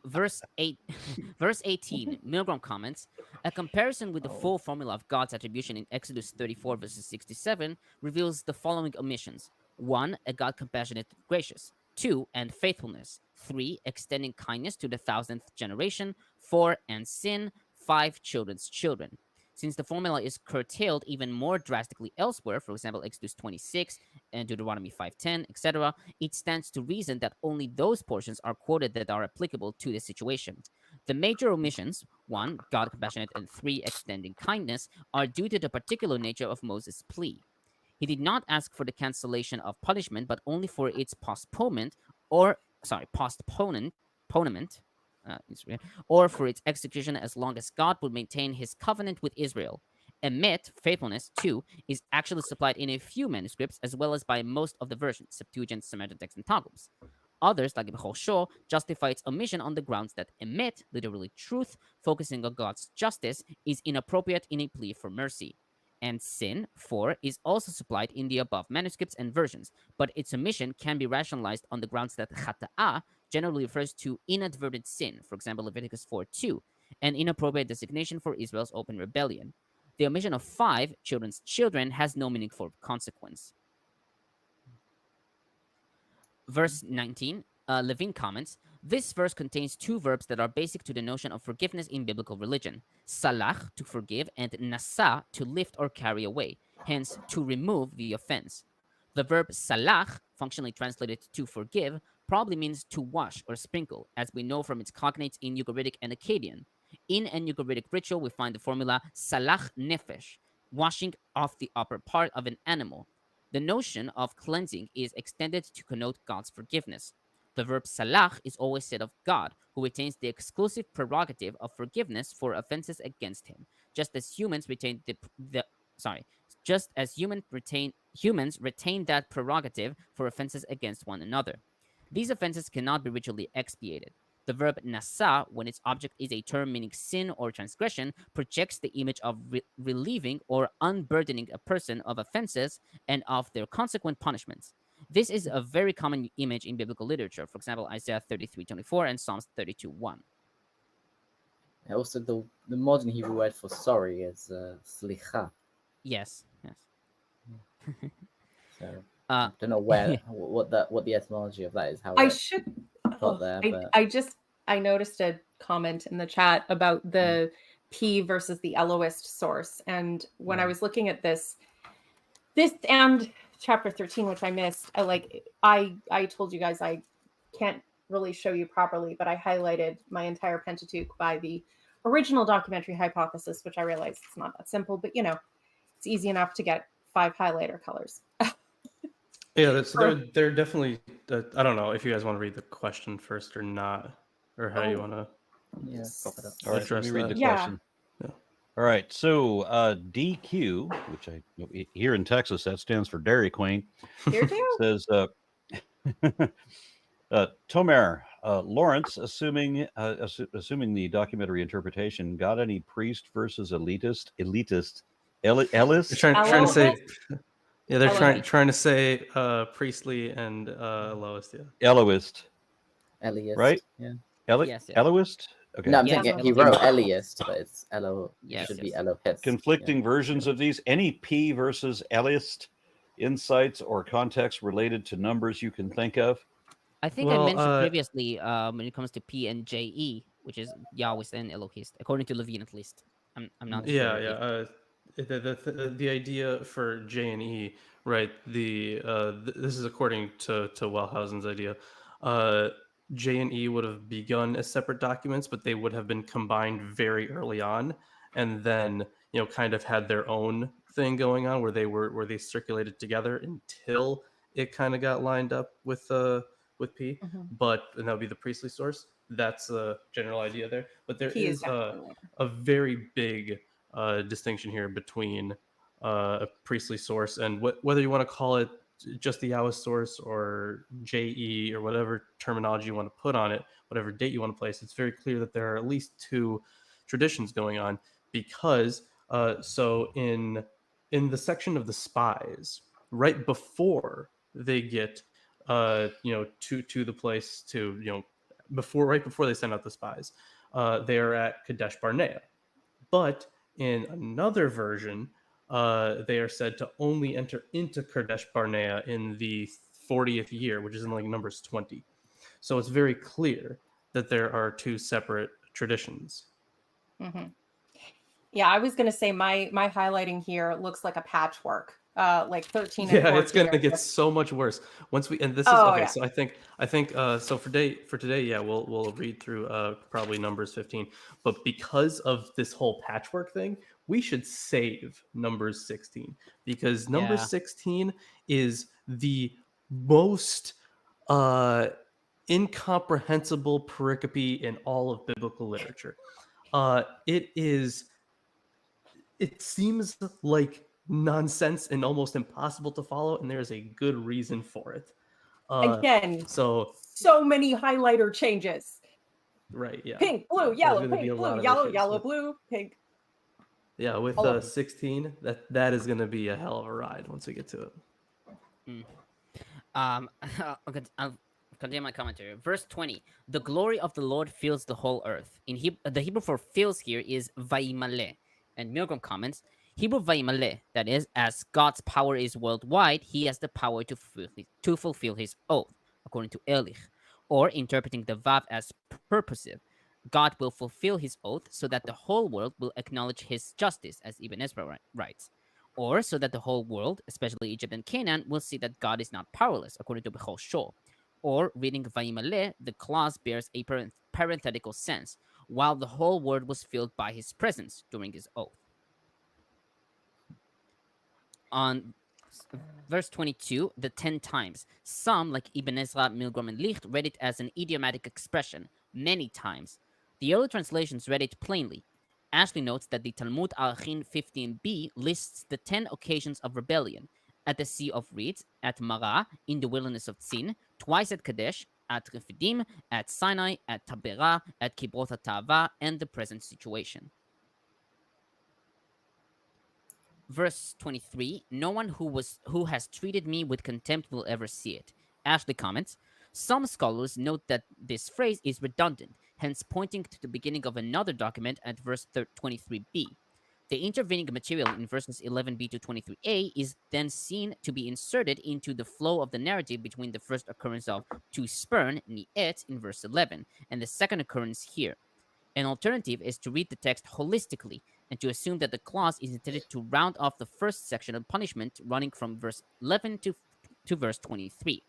Verse 18, Milgrom comments, a comparison with the full formula of God's attribution in Exodus 34 verses 67 reveals the following omissions. 1, a God compassionate and gracious. 2, and faithfulness. 3, extending kindness to the 1,000th generation. 4, and sin. 5, children's children. Since the formula is curtailed even more drastically elsewhere, for example, Exodus 26 and Deuteronomy 5:10, etc., it stands to reason that only those portions are quoted that are applicable to the situation. The major omissions, 1, God compassionate, and 3, extending kindness, are due to the particular nature of Moses' plea. He did not ask for the cancellation of punishment, but only for its postponement, or for its execution as long as God would maintain his covenant with Israel. Emet, faithfulness, too, is actually supplied in a few manuscripts as well as by most of the versions, Septuagint, Samaritan text, and Targums. Others, like Bechor Shor, justify its omission on the grounds that emet, literally truth, focusing on God's justice, is inappropriate in a plea for mercy. And sin, 4, is also supplied in the above manuscripts and versions, but its omission can be rationalized on the grounds that chata'ah generally refers to inadvertent sin, for example, Leviticus 4:2, an inappropriate designation for Israel's open rebellion. The omission of 5, children's children, has no meaningful consequence. Verse 19, Levine comments, this verse contains 2 verbs that are basic to the notion of forgiveness in biblical religion. Salach, to forgive, and nasa, to lift or carry away, hence to remove the offense. The verb salach, functionally translated to forgive, probably means to wash or sprinkle, as we know from its cognates in Ugaritic and Akkadian. In an Ugaritic ritual, we find the formula salach nefesh, washing off the upper part of an animal. The notion of cleansing is extended to connote God's forgiveness. The verb salach is always said of God, who retains the exclusive prerogative of forgiveness for offenses against him, just as humans retain humans retain that prerogative for offenses against one another. These offenses cannot be ritually expiated. The verb nasa, when its object is a term meaning sin or transgression, projects the image of relieving or unburdening a person of offenses and of their consequent punishments. This is a very common image in biblical literature, for example, Isaiah 33:24 and Psalms 32:1. Also, the modern Hebrew word for sorry is slicha. Yes. So I don't know what the etymology of that is. How it got there, but I noticed a comment in the chat about the P versus the Elohist source, and when I was looking at this and chapter 13, which I missed, I told you guys I can't really show you properly, but I highlighted my entire Pentateuch by the original documentary hypothesis, which I realized it's not that simple, but it's easy enough to get 5 highlighter colors. Yeah, they're definitely. I don't know if you guys want to read the question first or not, or how you want to. Yeah, pop it up. All right, let me read the Yeah. question. All right, so DQ, which here in Texas that stands for Dairy Queen, Here too. says Tomer, Lawrence, assuming the documentary interpretation, got any priest versus elitist? Ellis? They're trying to say. Yeah, they're Elohist. trying to say priestly and Elohist. Yeah. Elohist, Elias, right? Yeah. Yes. Elohist? Okay. No, I'm Yes, thinking he Elohim. wrote Elias, but it's Elo. Yes, Should be yes. Elohist. Conflicting versions of these. Any P versus Elist insights or context related to numbers you can think of? I think I mentioned previously when it comes to P and JE, which is Yahwist and Elohist, according to Levine at least. I'm not sure. Yeah. The idea for J and E, right? This is according to Wellhausen's idea. J and E would have begun as separate documents, but they would have been combined very early on, and then kind of had their own thing going on where they circulated together until it kind of got lined up with P. But and that would be the priestly source. That's a general idea there. But there P is a very big distinction here between a priestly source and whether you want to call it just the Yahweh source or JE or whatever terminology you want to put on it, whatever date you want to place. It's very clear that there are at least 2 traditions going on because so in the section of the spies, right before they get to the place to right before they send out the spies, they are at Kadesh Barnea, but in another version, they are said to only enter into Kadesh Barnea in the 40th year, which is in Numbers 20. So it's very clear that there are 2 separate traditions. Yeah, I was going to say my highlighting here looks like a patchwork. Like 13 and Yeah, 14 it's gonna are get just- so much worse once we. And this is Oh, okay. yeah. So I think so for today, yeah, we'll read through probably Numbers 15. But because of this whole patchwork thing, we should save Numbers 16 because Numbers Yeah. 16 is the most incomprehensible pericope in all of biblical literature. It seems like nonsense and almost impossible to follow, and there is a good reason for it. Again, So many highlighter changes. right, yeah, Pink, blue, There's yellow, gonna be pink, a blue, lot of yellow, issues yellow, with- blue, pink. Yeah, with all of them. 16, that is gonna be a hell of a ride once we get to it. I'll continue my commentary. Verse 20: the glory of the Lord fills the whole earth. In the Hebrew for fills here is vayimale. And Milgrom comments, Hebrew vayimale, that is, as God's power is worldwide, he has the power to fulfill his oath, according to Ehrlich. Or interpreting the vav as purposive, God will fulfill his oath so that the whole world will acknowledge his justice, as Ibn Ezra writes. Or so that the whole world, especially Egypt and Canaan, will see that God is not powerless, according to Bechol Shor. Or, reading Vayimale, the clause bears a parenthetical sense, while the whole world was filled by his presence during his oath. On verse 22, the 10 times. Some, like Ibn Ezra, Milgrom, and Licht, read it as an idiomatic expression, many times. The early translations read it plainly. Ashley notes that the Talmud Arachin 15b lists the 10 occasions of rebellion: at the Sea of Reeds, at Marah, in the wilderness of Tzin, twice at Kadesh, at Refidim, at Sinai, at Taberah, at Kibroth HaTa'ava, and the present situation. Verse 23, no one who has treated me with contempt will ever see it. Ashley comments, some scholars note that this phrase is redundant, hence pointing to the beginning of another document at verse 23b. The intervening material in verses 11b to 23a is then seen to be inserted into the flow of the narrative between the first occurrence of to spurn, ni'et, in verse 11, and the second occurrence here. An alternative is to read the text holistically and to assume that the clause is intended to round off the first section of punishment running from verse 11 to verse 23.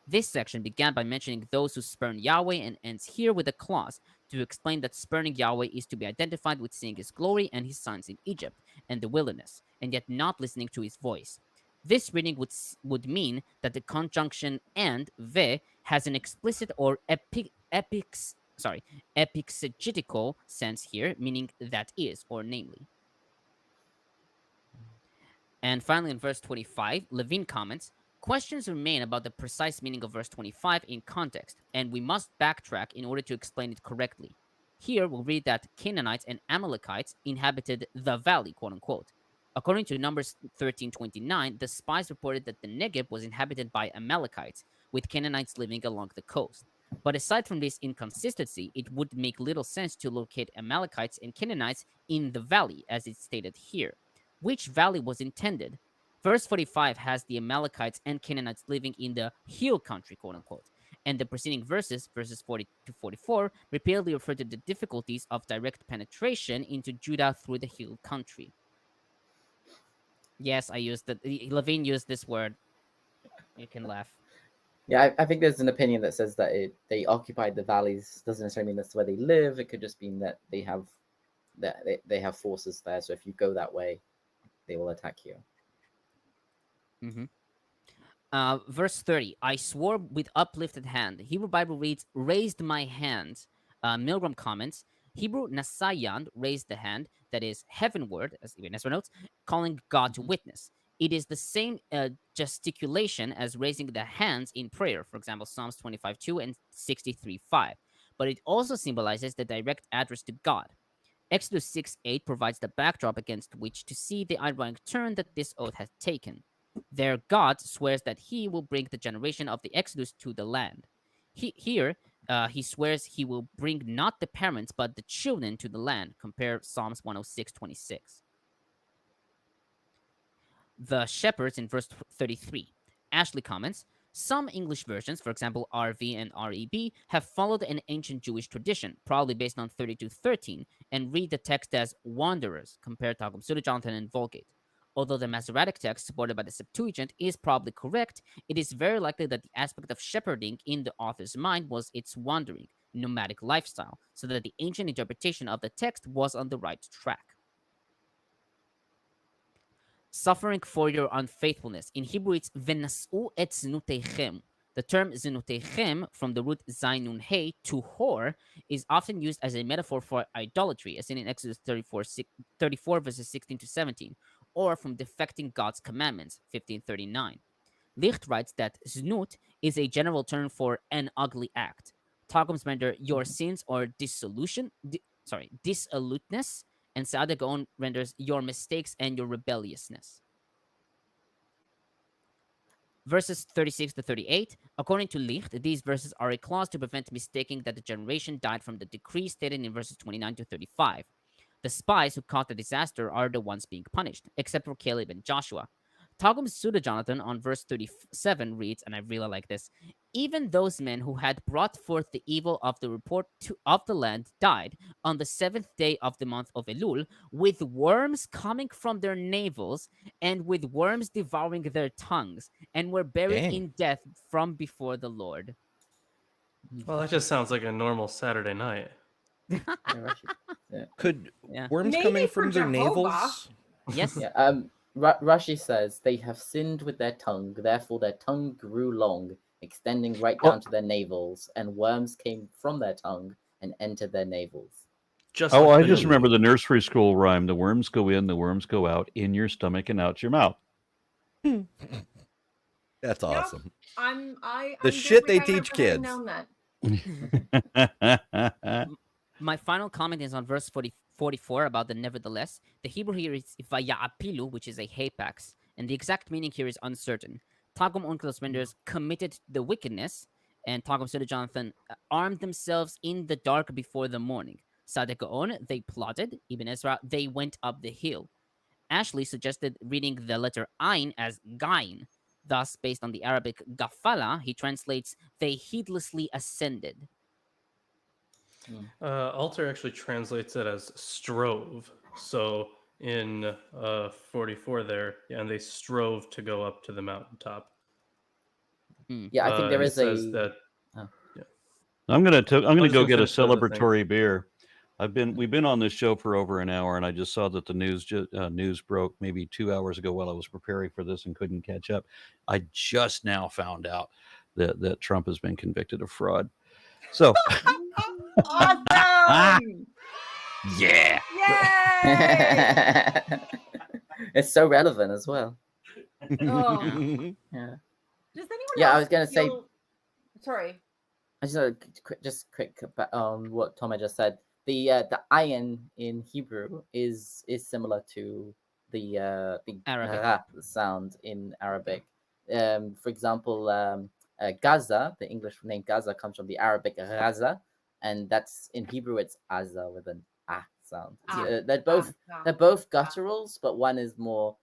This section began by mentioning those who spurn Yahweh and ends here with a clause to explain that spurning Yahweh is to be identified with seeing his glory and his signs in Egypt and the wilderness, and yet not listening to his voice. This reading would mean that the conjunction and ve has an explicit or epixegetical sense here, meaning that is, or namely. And finally, in verse 25, Levine comments, questions remain about the precise meaning of verse 25 in context, and we must backtrack in order to explain it correctly. Here, we'll read that Canaanites and Amalekites inhabited the valley, quote unquote. According to Numbers 13:29, the spies reported that the Negev was inhabited by Amalekites, with Canaanites living along the coast. But aside from this inconsistency, it would make little sense to locate Amalekites and Canaanites in the valley, as it's stated here. Which valley was intended? Verse 45 has the Amalekites and Canaanites living in the hill country, quote unquote, and the preceding verses 40 to 44, repeatedly refer to the difficulties of direct penetration into Judah through the hill country. Yes, Levine used this word. You can laugh. Yeah, I think there's an opinion that says that they occupied the valleys. Doesn't necessarily mean that's where they live. It could just mean that they have forces there. So if you go that way, they will attack you. Mm-hmm. Verse 30, I swore with uplifted hand. The Hebrew Bible reads, raised my hand. Milgrom comments, Hebrew nasayan, raised the hand, that is heavenward, as Ibn Ezra notes, calling God to witness. It is the same gesticulation as raising the hands in prayer, for example, Psalms 25:2 and 63:5. But it also symbolizes the direct address to God. Exodus 6:8 provides the backdrop against which to see the ironic turn that this oath has taken. There, God swears that he will bring the generation of the Exodus to the land. Here, he swears he will bring not the parents, but the children to the land. Compare Psalms 106:26. The shepherds in verse 33. Ashley comments, Some English versions, for example RV and REB, have followed an ancient Jewish tradition, probably based on 32:13, and read the text as wanderers, compare Targums Jonathan and Vulgate. Although the Masoretic text supported by the Septuagint is probably correct, it is very likely that the aspect of shepherding in the author's mind was its wandering, nomadic lifestyle, so that the ancient interpretation of the text was on the right track. Suffering for your unfaithfulness. In Hebrew, it's v'nas'u et znuteichem. The term znuteichem, from the root zainun hey, to whore, is often used as a metaphor for idolatry, as seen in Exodus 34 verses 16 to 17, or from defecting God's commandments, 15:39. Licht writes that znut is a general term for an ugly act. Targums render your sins or dissoluteness, and Sa'ada Gaon renders your mistakes and your rebelliousness. Verses 36 to 38, according to Licht, these verses are a clause to prevent mistaking that the generation died from the decree stated in verses 29 to 35. The spies who caused the disaster are the ones being punished, except for Caleb and Joshua. Targums Pseudo-Jonathan on verse 37 reads, and I really like this, even those men who had brought forth the evil of the report of the land died on the 7th day of the month of Elul, with worms coming from their navels and with worms devouring their tongues, and were buried Dang. in death from before the Lord. Well, that just sounds like a normal Saturday night. Could Yeah. worms Maybe coming for from their Jehovah. navels? Yes. Yeah. Rashi says they have sinned with their tongue, therefore their tongue grew long, extending right down to their navels, and worms came from their tongue and entered their navels. Just Oh, like I the just new- remember the nursery school rhyme: the worms go in, the worms go out, in your stomach and out your mouth. That's awesome. I'm The shit very they glad teach I've really kids. known that. My final comment is on verse 44 about the nevertheless. The Hebrew here is vaya'apilu, which is a hapax, and the exact meaning here is uncertain. Targum Onkelos renders committed the wickedness, and Targum Pseudo-Jonathan armed themselves in the dark before the morning. Sadekaon, they plotted. Ibn Ezra, they went up the hill. Ashley suggested reading the letter Ain as Gain. Thus, based on the Arabic gafala, he translates they heedlessly ascended. Alter actually translates it as strove. So in 44 there, and they strove to go up to the mountaintop. Yeah, I think there It is says a. that. I'm gonna just go gonna get a finish the other thing. celebratory beer. We've been on this show for over an hour, and I just saw that the news broke maybe 2 hours ago while I was preparing for this and couldn't catch up. I just now found out that Trump has been convicted of fraud. So, Awesome! yeah. Yay! It's so relevant as well. Oh. Yeah. Does anyone Yeah, I else was gonna say- feel- Sorry. I just quick on what Tom had just said. The ayin in Hebrew is similar to the Arabic. ra sound in Arabic. For example, Gaza, the English name Gaza comes from the Arabic Gaza, and that's in Hebrew it's Aza with an ah sound. They're both gutturals, but one is more.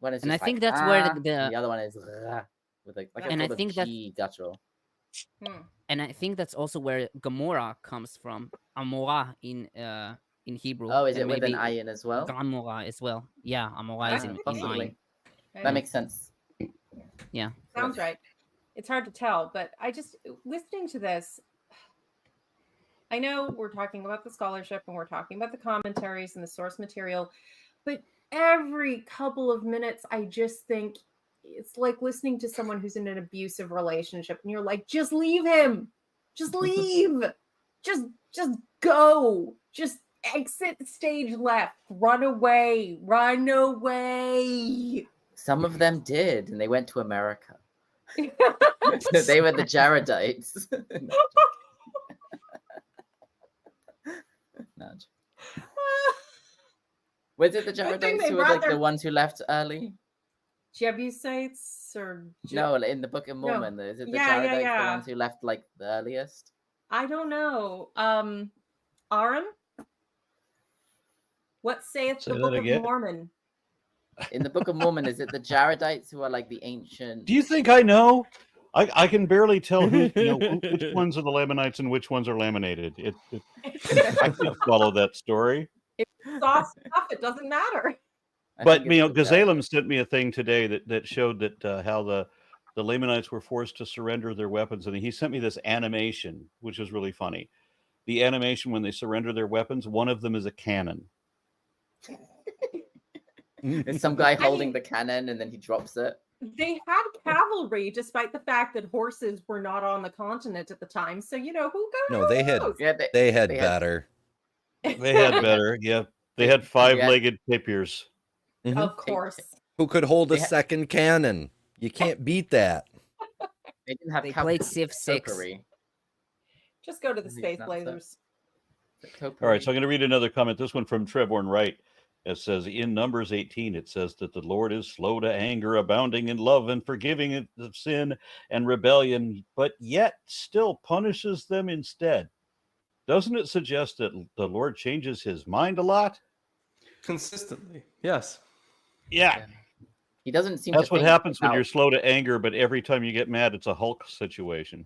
One is And just I think like, that's where and the other one is ra with like And a I sort think of that- G guttural. And I think that's also where Gamora comes from. Amora in Hebrew. Oh, is and it with an maybe ayin as well? Gamora as well. Yeah, Amora is in Possibly. ayin. That makes sense. Yeah. Sounds right. It's hard to tell, but I just listening to this. I know we're talking about the scholarship and we're talking about the commentaries and the source material, but every couple of minutes, I just think it's like listening to someone who's in an abusive relationship, and you're like, just leave him, just leave, just go, just exit stage left, run away. Some of them did, and they went to America. They were the Jaredites. Nudge. Was it the Good thing Jaredites they who were brought like the their- ones who left early? Jebusites or No, in the Book of No. Mormon, is it the Yeah, Jaredites yeah. the ones who left like the earliest? I don't know. Aaron? What saith Say the that Book again? of Mormon? In the Book of Mormon, is it the Jaredites who are like the ancient? Do you think I know? I can barely tell which ones are the Lamanites and which ones are laminated. I can't follow that story. If you saw stuff, it doesn't matter. But Gazalem sent me a thing today that showed that how the Lamanites were forced to surrender their weapons, and he sent me this animation, which is really funny. The animation when they surrender their weapons, one of them is a cannon. It's some guy holding the cannon and then he drops it. They had cavalry, despite the fact that horses were not on the continent at the time. So who got? No, they had. Yeah, They had better. They had better. Yeah, they had 5-legged tapirs. Mhm. Of course. Who could hold a second cannon? You can't beat that. They didn't have They played Civ 6. topiary. Just go to the These Space nuts Blazers. All right, so I'm going to read another comment. This one from Trevorn Wright. It says, in Numbers 18, it says that the Lord is slow to anger, abounding in love and forgiving of sin and rebellion, but yet still punishes them instead. Doesn't it suggest that the Lord changes his mind a lot? Consistently, yes. Yeah. He doesn't seem That's to what think happens when about- you're slow to anger, but every time you get mad, it's a Hulk situation.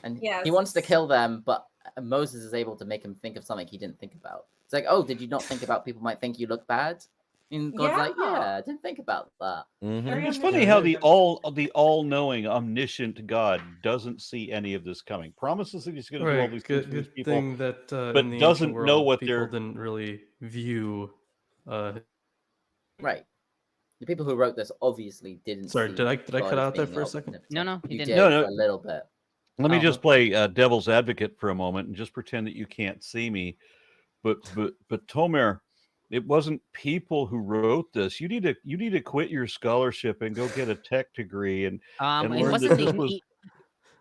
And Yes. he wants to kill them, but Moses is able to make him think of something he didn't think about. It's like, oh, did you not think about people might think you look bad? And God's like, yeah, I didn't think about that. Mhm. It's funny how the all-knowing, omniscient God doesn't see any of this coming. Promises that he's going to do all these things for his Good people, thing that but in the doesn't ancient know world, what people they're. didn't really view. Right. The people who wrote this obviously didn't. Sorry, see did I God cut as out there being for a second? omnipotent. No, he You didn't. did No. for a little bit. Let me Oh. just play devil's advocate for a moment and just pretend that you can't see me. But Tomer, it wasn't people who wrote this. You need to quit your scholarship and go get a tech degree and It learn wasn't that this was.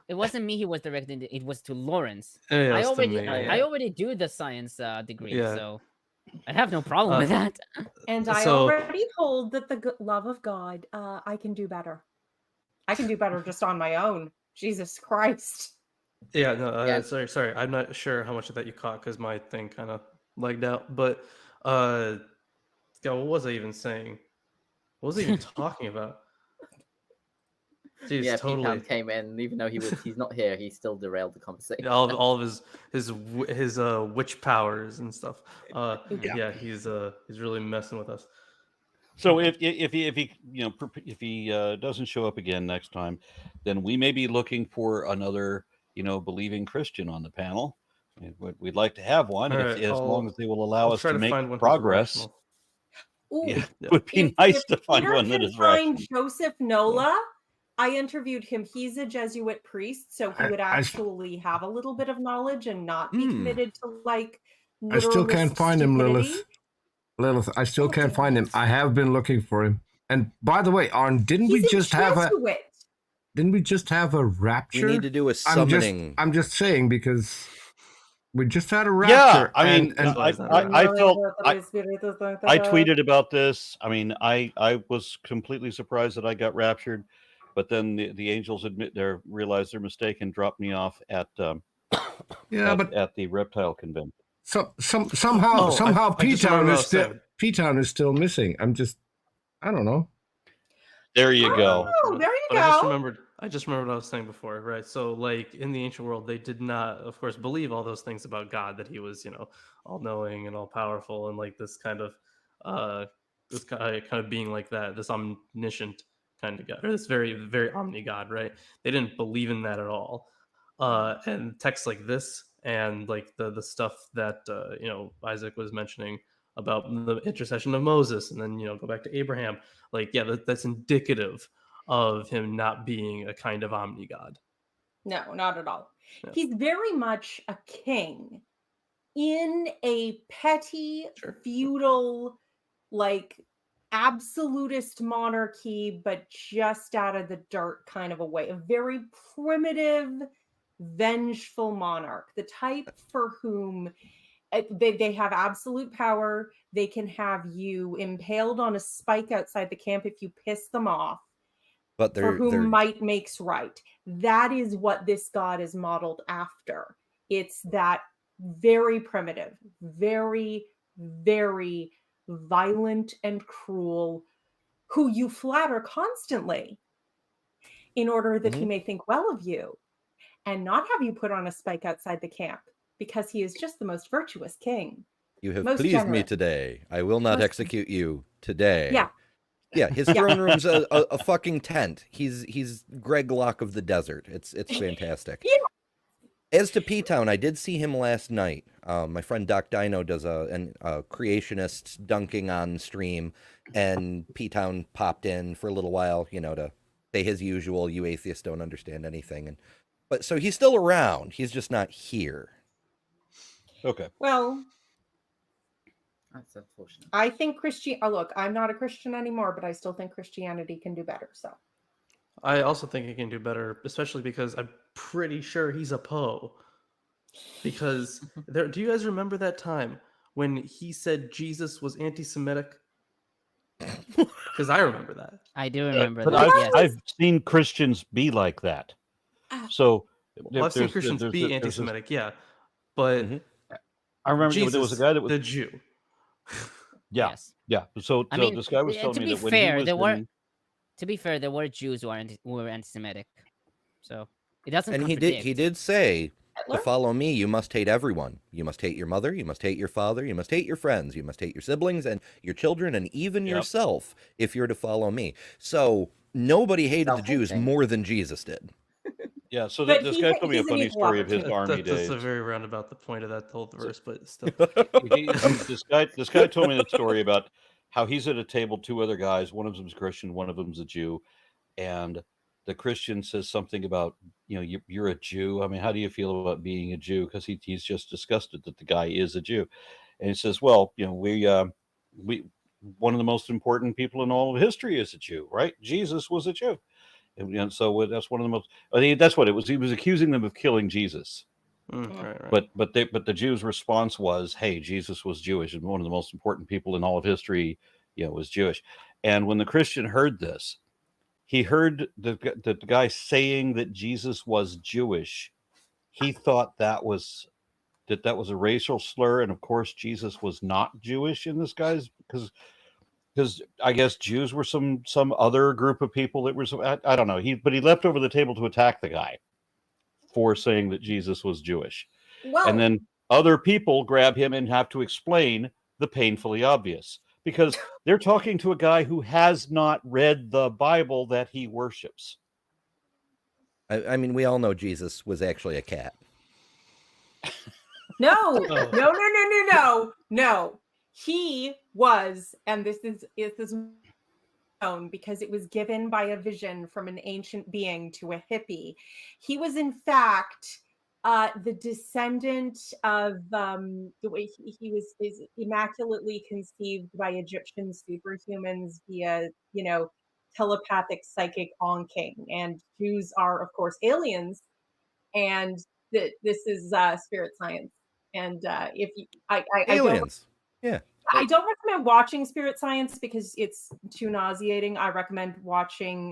It wasn't me who was directing it. It was to Lawrence. Yeah, I it's to already me, I already do the science degree, Yeah. so I have no problem with that. And I So- already hold that the love of God, I can do better. I can do better just on my own. Jesus Christ. Yeah, no, Yeah. sorry. I'm not sure how much of that you caught because my thing kind of lagged out. But, yeah, what was I even saying? What was I even talking about? Jeez, Yeah, totally. P-Town came in, even though he's not here, he still derailed the conversation. All of his witch powers and stuff. Yeah, he's really messing with us. So if he doesn't show up again next time, then we may be looking for another believing Christian on the panel. We'd like to have one All if, right, as long as they will allow I'll us try to make find one who's progress. rational. Ooh, Yeah, it would be nice to find Peter one that can is find rational. Joseph Nola. I interviewed him. He's a Jesuit priest, so he would actually have a little bit of knowledge and not be committed to I still can't find him, stupidity. Lilith, I still can't damn find him. it. I have been looking for him. And by the way, Arn, didn't we He's just a have a We rapture? need to do a summoning. I'm just saying because we just had a Yeah, rapture. I mean, and I tweeted about this. I mean, I was completely surprised that I got raptured, but then the angels realized their mistake and dropped me off at the reptile convention. somehow I just remembered what I was saying. P-Town is still missing. I don't know. There you go. Oh, there you But go. I just remembered what I was saying before, right? So, like in the ancient world, they did not, of course, believe all those things about God, that He was, all knowing and all powerful, and like this kind of being like that, this omniscient kind of God, or this very, very omni God, right? They didn't believe in that at all. And texts like this, and like the stuff that Isaac was mentioning about the intercession of Moses, and then go back to Abraham. Like, yeah, that's indicative of him not being a kind of omni god. No, not at all. Yeah. He's very much a king in a petty, feudal, absolutist monarchy, but just out of the dirt kind of a way. A very primitive, vengeful monarch. The type for whom they have absolute power. They can have you impaled on a spike outside the camp if you piss them off. But for whom might makes right. That is what this God is modeled after. It's that very primitive, very, very violent and cruel, who you flatter constantly. in order that he Mhm. may think well of you and not have you put on a spike outside the camp, because he is just the most virtuous king. You have Most pleased me generous. today. I will not Most- execute you today. Yeah. Yeah, his Yeah. throne room's a fucking tent. He's Greg Locke of the desert. It's fantastic. Yeah. As to P-Town, I did see him last night. My friend Doc Dino does a creationist dunking on stream, and P-Town popped in for a little while, to say his usual, you atheists don't understand anything. But so he's still around. He's just not here. Okay. Well, That's unfortunate. I think look, I'm not a Christian anymore, but I still think Christianity can do better. So I also think he can do better, especially because I'm pretty sure he's a Poe. Because do you guys remember that time when he said Jesus was anti-Semitic? Because I remember that. I do remember But that. Yes. I've seen Christians be like that. So Well, I've seen there's- Christians there's- be there's- anti-Semitic, yeah, but Mhm. I remember Jesus, there was a guy that was the Jew. yeah. Yes. Yeah. So I mean, this guy was to telling me be that when fair, he was there were in- To be fair, there were Jews who were anti-Semitic, so it doesn't. And he contradict. did say, to Hitler? follow me, you must hate everyone. You must hate your mother, you must hate your father, you must hate your friends, you must hate your siblings and your children and even Yep. yourself if you're to follow me. So nobody hated the Jews Self-hating. more than Jesus did. Yeah, so But this he- guy told me a he's an funny equal story of his opportunity. army That's days. a very roundabout the point of that whole verse, but still. This guy told me the story about how he's at a table, two other guys, one of them's Christian, one of them's a Jew, and the Christian says something about, you're a Jew. I mean, how do you feel about being a Jew? Because he's just disgusted that the guy is a Jew, and he says, well, we one of the most important people in all of history is a Jew, right? Jesus was a Jew. And so that's one of the most. I mean, that's what it was. He was accusing them of killing Jesus, Right. but the Jews' response was, "Hey, Jesus was Jewish, and one of the most important people in all of history, was Jewish." And when the Christian heard this, he heard the guy saying that Jesus was Jewish. He thought that was a racial slur, and of course, Jesus was not Jewish in this guy's because I guess Jews were some other group of people that were I don't know. But he leapt over the table to attack the guy for saying that Jesus was Jewish. well, And then other people grab him and have to explain the painfully obvious, because they're talking to a guy who has not read the Bible that he worships. I mean, we all know Jesus was actually a cat. no, Oh. no. He was, and this is known because it was given by a vision from an ancient being to a hippie. He was, in fact, the descendant of the way he was is immaculately conceived by Egyptian superhumans via, telepathic psychic onking. And Jews are, of course, aliens, and this is spirit science. And if you, I Aliens. Yeah. I don't recommend watching Spirit Science because it's too nauseating. I recommend watching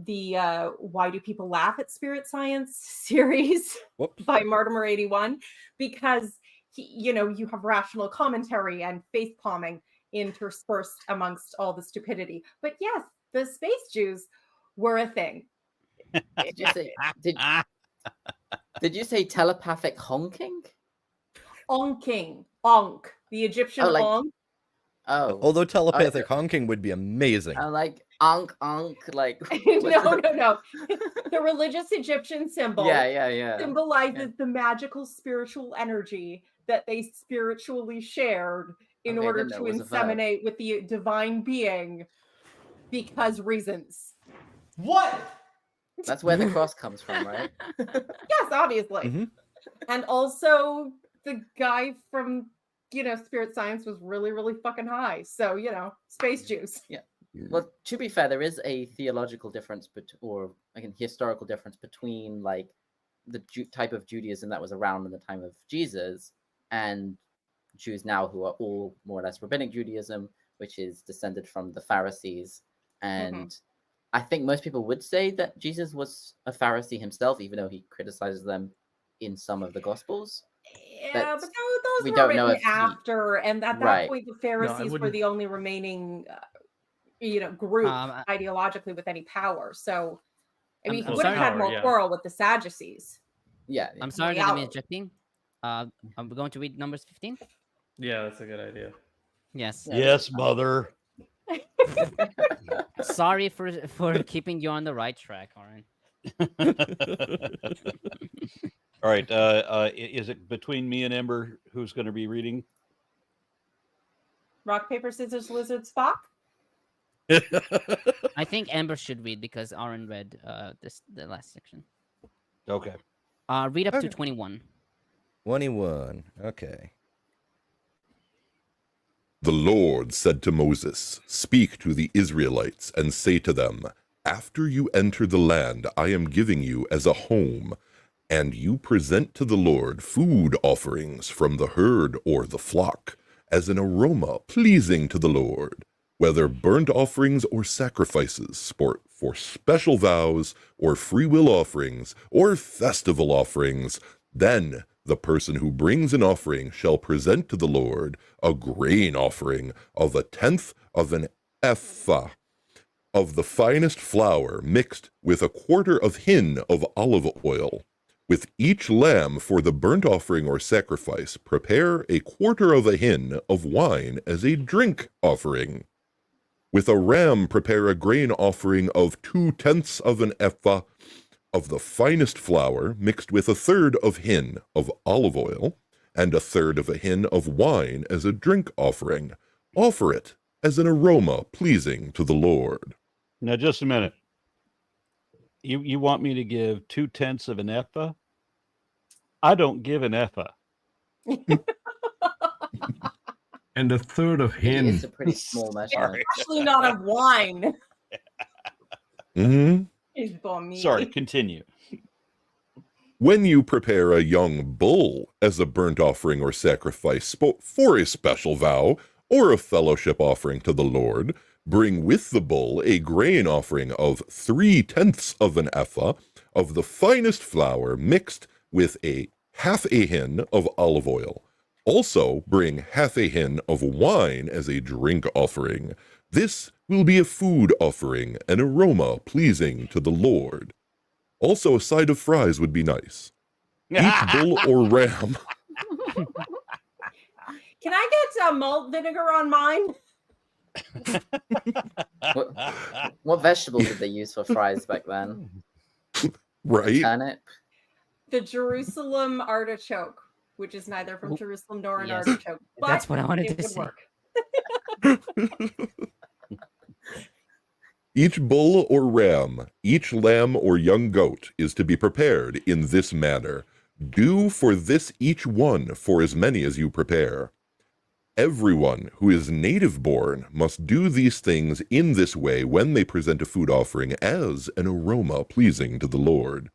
the Why Do People Laugh at Spirit Science series Whoops. by Mortimer81, because you have rational commentary and faith palming interspersed amongst all the stupidity. But yes, the space Jews were a thing. Did you say? Did you say telepathic honking? Onking, onk, the Egyptian Oh, like- onk. Oh, Although telepathic honking would be amazing. I like onk onk like. No. The religious Egyptian symbol Yeah. symbolizes the magical spiritual energy that they spiritually shared in Okay, I order didn't know to it was a verb. inseminate with the divine being because reasons. What? That's where the cross comes from, right? Yes, obviously. Mhm. And also the guy from Spirit Science was really, really fucking high. So, space Jews. Well, to be fair, there is a theological difference, or like a historical difference between like the type of Judaism that was around in the time of Jesus and Jews now who are all more or less rabbinic Judaism, which is descended from the Pharisees. And I think most people would say that Jesus was a Pharisee himself, even though he criticizes them in some of the Gospels. Yeah, But but those we were don't know written if he- after, and at that Right. point, the Pharisees were wouldn't- the only remaining group Um, ideologically with any power. So, I mean, I'm he would have sorry. had more Yeah. quarrel with the Sadducees. Yeah. I'm sorry that I'm reality. interjecting. I'm going to read Numbers 15. Yeah, that's a good idea. Yes. Yeah. Yes, mother. Sorry for keeping you on the right track, Aaron. All right. Is it between me and Ember who's going to be reading? Rock, paper, scissors, lizard, Spock. I think Amber should read because Aaron read the last section. Okay. Read up to Okay. 21. 21. Okay. The Lord said to Moses, "Speak to the Israelites and say to them, after you enter the land I am giving you as a home, and you present to the Lord food offerings from the herd or the flock, as an aroma pleasing to the Lord, whether burnt offerings or sacrifices for special vows or free will offerings or festival offerings, then the person who brings an offering shall present to the Lord a grain offering of 1/10 of an ephah of the finest flour mixed with 1/4 of hin of olive oil. With each lamb for the burnt offering or sacrifice, prepare 1/4 of a hin of wine as a drink offering. With a ram, prepare a grain offering of 2/10 of an ephah of the finest flour mixed with 1/3 of hin of olive oil, and 1/3 of a hin of wine as a drink offering. Offer it as an aroma pleasing to the Lord. Now, just a minute. You want me to give 2/10 of an ephah? I don't give an ephah. And 1/3 of hin. It's a pretty small measurement. Especially not of wine. Mm-hmm. Is bommy. Sorry, continue. When you prepare a young bull as a burnt offering or sacrifice for a special vow or a fellowship offering to the Lord, bring with the bull a grain offering of 3/10 of an ephah of the finest flour mixed with 1/2 a hin of olive oil. Also bring 1/2 a hin of wine as a drink offering. This will be a food offering, an aroma pleasing to the Lord. Also, a side of fries would be nice. Each bull or ram. Can I get malt vinegar on mine? What vegetable did they use for fries back then? Right? Turnip? The Jerusalem artichoke, which is neither from Jerusalem nor an Yes. artichoke. But That's what I wanted it to would say. work. Each bull or ram, each lamb or young goat is to be prepared in this manner. Do for this each one for as many as you prepare. Everyone who is native born must do these things in this way when they present a food offering as an aroma pleasing to the Lord.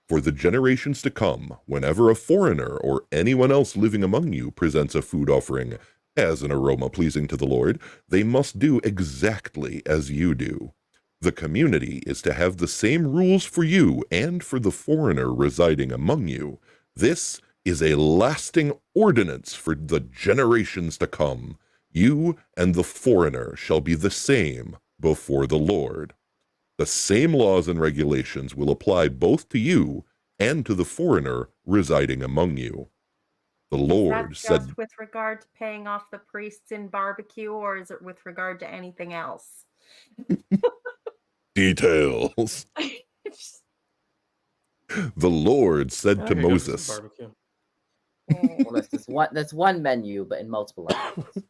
For the generations to come, whenever a foreigner or anyone else living among you presents a food offering as an aroma pleasing to the Lord, they must do exactly as you do. The community is to have the same rules for you and for the foreigner residing among you. This is a lasting ordinance for the generations to come. You and the foreigner shall be the same before the Lord. The same laws and regulations will apply both to you and to the foreigner residing among you. The Lord Is that just said, with regard to paying off the priests in barbecue, or is it with regard to anything else? details. The Lord said to Moses, Barbecue. Well, that's one menu, but in multiple languages.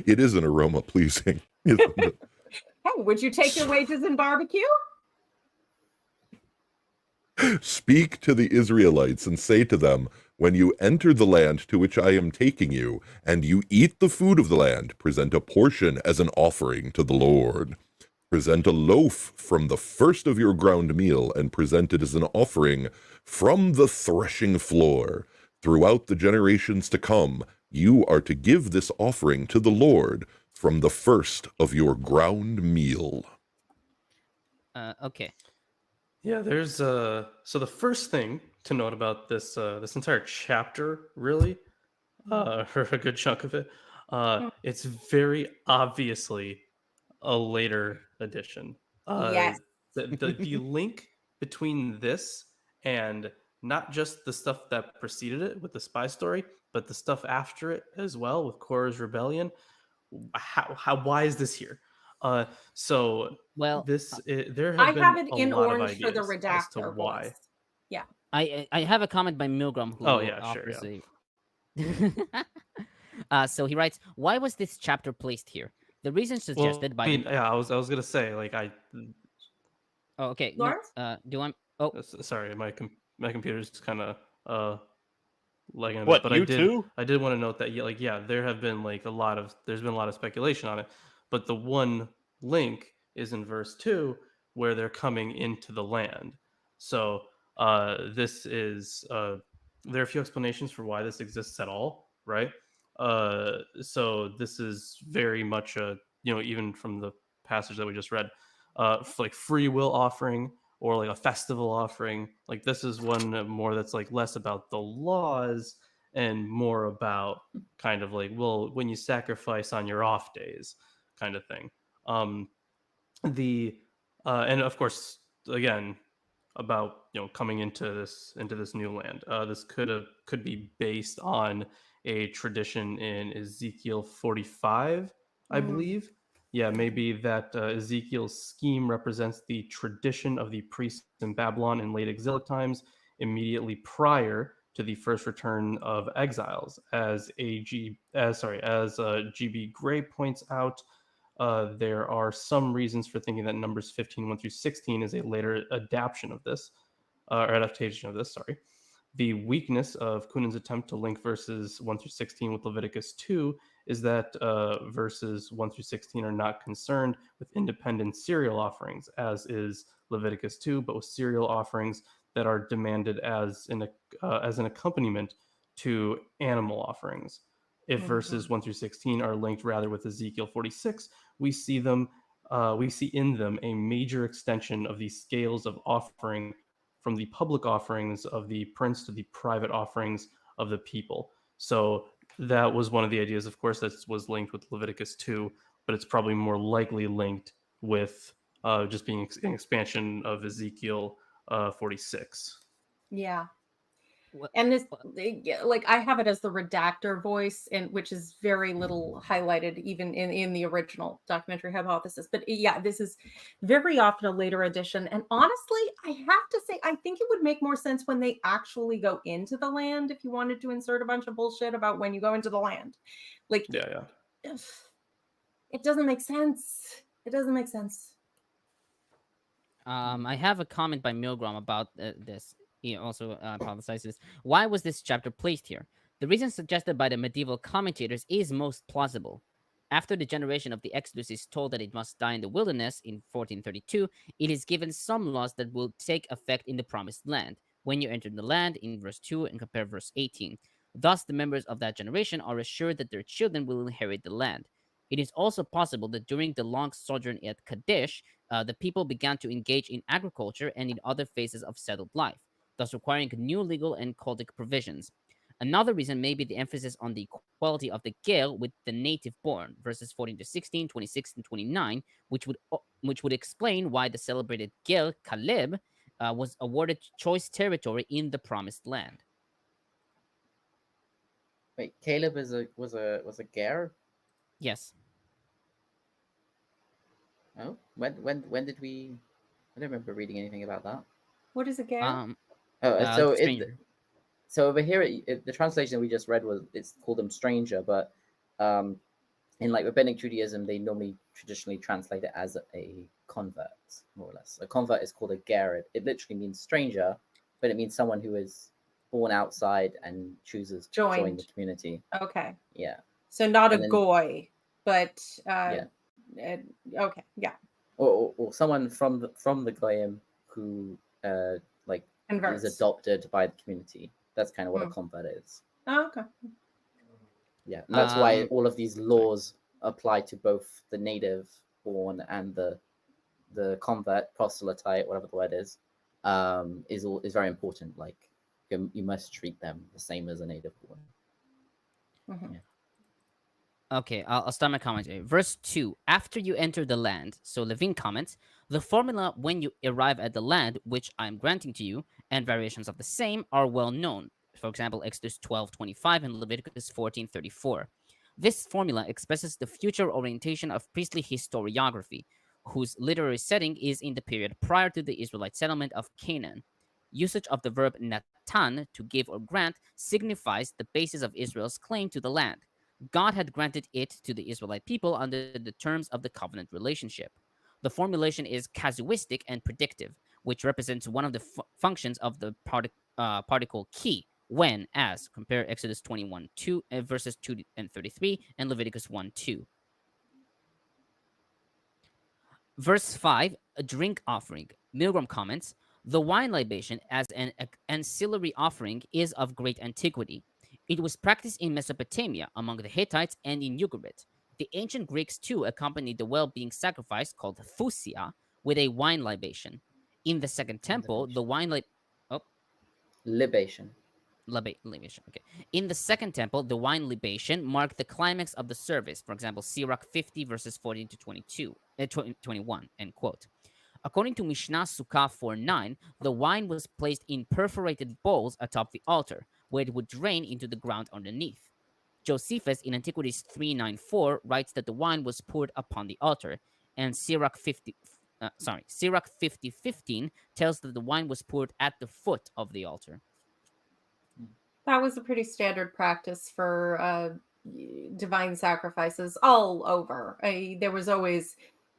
it is an aroma pleasing, isn't it? Hey, would you take your wages in barbecue? Speak to the Israelites and say to them, when you enter the land to which I am taking you, and you eat the food of the land, present a portion as an offering to the Lord. Present a loaf from the first of your ground meal, and present it as an offering from the threshing floor. Throughout the generations to come, you are to give this offering to the Lord from the first of your ground meal. Okay. Yeah, there's so the first thing to note about this this entire chapter, really, or a good chunk of it, It's very obviously a later edition. Yes. The link between this and not just the stuff that preceded it with the spy story, but the stuff after it as well with Korah's rebellion. Why is this here? So Well, there I have been have it a in lot of orange for the ideas as to redactor why. voice. Yeah. I have a comment by Milgrom who Oh, yeah, sure, offers yeah. so he writes, "Why was this chapter placed here? The reason suggested by I was gonna say like Oh, okay. Lawrence? No, do you want? Oh, sorry, my computer's kind of lagging a bit, What, but you too? I did want to note that there have been there's been a lot of speculation on it, but the one link is in verse 2 where they're coming into the land. So this is there are a few explanations for why this exists at all, right? So this is very much a even from the passage that we just read, like free will offering or like a festival offering. Like this is one more that's like less about the laws and more about kind of like, well, when you sacrifice on your off days kind of thing. The and of course again about coming into this new land. This could be based on a tradition in Ezekiel 45, I believe. Yeah, maybe that Ezekiel's scheme represents the tradition of the priests in Babylon in late exilic times, immediately prior to the first return of exiles. As G.B. Gray points out, there are some reasons for thinking that Numbers 15, 1 through 16 is a later adaptation of this, or adaptation of this, sorry. The weakness of Kunan's attempt to link verses 1 through 16 with Leviticus 2 is that verses 1 through 16 are not concerned with independent cereal offerings, as is Leviticus 2, but with cereal offerings that are demanded as an accompaniment to animal offerings. If verses 1 through 16 are linked rather with Ezekiel 46, we see in them a major extension of the scales of offering from the public offerings of the prince to the private offerings of the people. So that was one of the ideas, of course, that was linked with Leviticus 2, but it's probably more likely linked with just being an expansion of Ezekiel 46. Yeah. Well, And this, like, I have it as the redactor voice, and which is very little highlighted even in the original documentary hypothesis. But yeah, this is very often a later edition. And honestly, I have to say, I think it would make more sense when they actually go into the land. If you wanted to insert a bunch of bullshit about when you go into the land, like, yeah, it doesn't make sense. It doesn't make sense. I have a comment by Milgrom about this. He also hypothesizes, why was this chapter placed here? The reason suggested by the medieval commentators is most plausible. After the generation of the Exodus is told that it must die in the wilderness in 1432, it is given some laws that will take effect in the promised land when you enter the land in verse 2 and compare verse 18. Thus, the members of that generation are assured that their children will inherit the land. It is also possible that during the long sojourn at Kadesh, the people began to engage in agriculture and in other phases of settled life, thus requiring new legal and cultic provisions. Another reason may be the emphasis on the equality of the Gael with the native born, verses 14 to 16, 26, and 29, which would explain why the celebrated Gael, Caleb, was awarded choice territory in the promised land. Wait, Caleb was a Ger? Yes. Oh, when did we? I don't remember reading anything about that. What is a gap? So over here, the translation we just read it's called them stranger, but in like rabbinic Judaism, they normally traditionally translate it as a convert, more or less. A convert is called a ger. It literally means stranger, but it means someone who is born outside and chooses to join the community. Okay. Yeah. So not a goy, but yeah. Okay, yeah. Or someone from the goyim who like converts. Is adopted by the community. That's kind of what a convert is. Oh, okay. Yeah, and that's why all of these laws apply to both the native born and the convert, proselyte, whatever the word is very important. Like you must treat them the same as a native born. Mm-hmm. Yeah. Okay, I'll start my commentary. Verse 2, after you enter the land, so Levine comments, the formula when you arrive at the land, which I'm granting to you, and variations of the same are well known. For example, Exodus 12:25 and Leviticus 14:34. This formula expresses the future orientation of priestly historiography, whose literary setting is in the period prior to the Israelite settlement of Canaan. Usage of the verb natan, to give or grant, signifies the basis of Israel's claim to the land. God had granted it to the Israelite people under the terms of the covenant relationship. The formulation is casuistic and predictive, which represents one of the functions of the particle ki, when, as, compare Exodus 21:2 verses 2 and 33 and Leviticus 1:2. Verse 5, a drink offering. Milgrom comments, the wine libation as an ancillary offering is of great antiquity. It was practiced in Mesopotamia among the Hittites and in Ugarit. The ancient Greeks too accompanied the well-being sacrifice called thusia with a wine libation. In the second temple, the wine Libation. libation. Okay. In the second temple, the wine libation marked the climax of the service. For example, Sirach 50 verses 14 to 21, end quote. According to Mishnah Sukkah 4:9, the wine was placed in perforated bowls atop the altar, where it would drain into the ground underneath. Josephus in Antiquities 394 writes that the wine was poured upon the altar, and Sirach 50:15 tells that the wine was poured at the foot of the altar. That was a pretty standard practice for divine sacrifices all over. There was always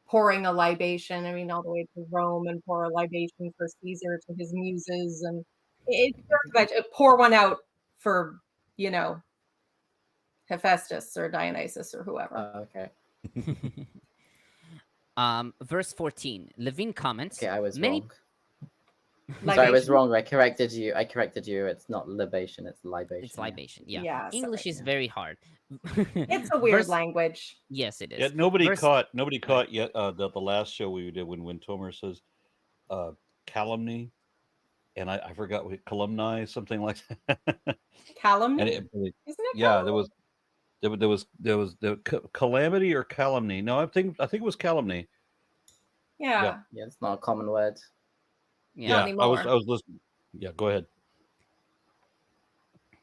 pouring a libation. I mean, all the way to Rome, and pour a libation for Caesar to his muses, and it's very much pour one out for, you know, Hephaestus or Dionysus or whoever. Okay. Verse 14. Levine comments. Okay, I was many... wrong. Libation. Sorry, I was wrong. I corrected you. It's not libation. It's libation. It's libation. Yeah. Yeah, English sorry. is very hard. It's a weird language. Yes, it is. Yeah, nobody caught yet the last show we did when Tomer says calumny, and I forgot what calumni, something like that. Calumny? Isn't it? Yeah, calumny? There was calamity or calumny. No, I think it was calumny. Yeah. Yeah, it's not a common word. Yeah, I was listening. Yeah, go ahead.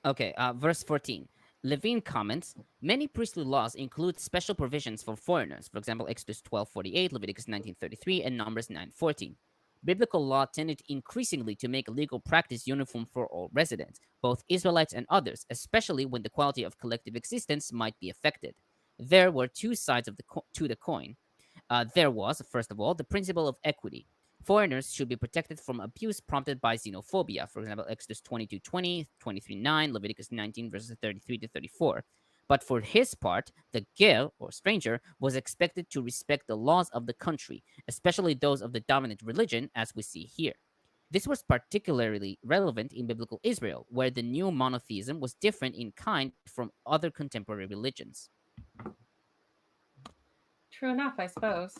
Okay, verse 14. Levine comments, many priestly laws include special provisions for foreigners. For example, Exodus 12:48, Leviticus 19:33, and Numbers 9:14. Biblical law tended increasingly to make legal practice uniform for all residents, both Israelites and others, especially when the quality of collective existence might be affected. There were two sides of to the coin. There was, first of all, the principle of equity. Foreigners should be protected from abuse prompted by xenophobia. For example, Exodus 22:20, 23:9, Leviticus 19 verses 33 to 34. But for his part, the ger, or stranger, was expected to respect the laws of the country, especially those of the dominant religion, as we see here. This was particularly relevant in biblical Israel, where the new monotheism was different in kind from other contemporary religions. True enough, I suppose.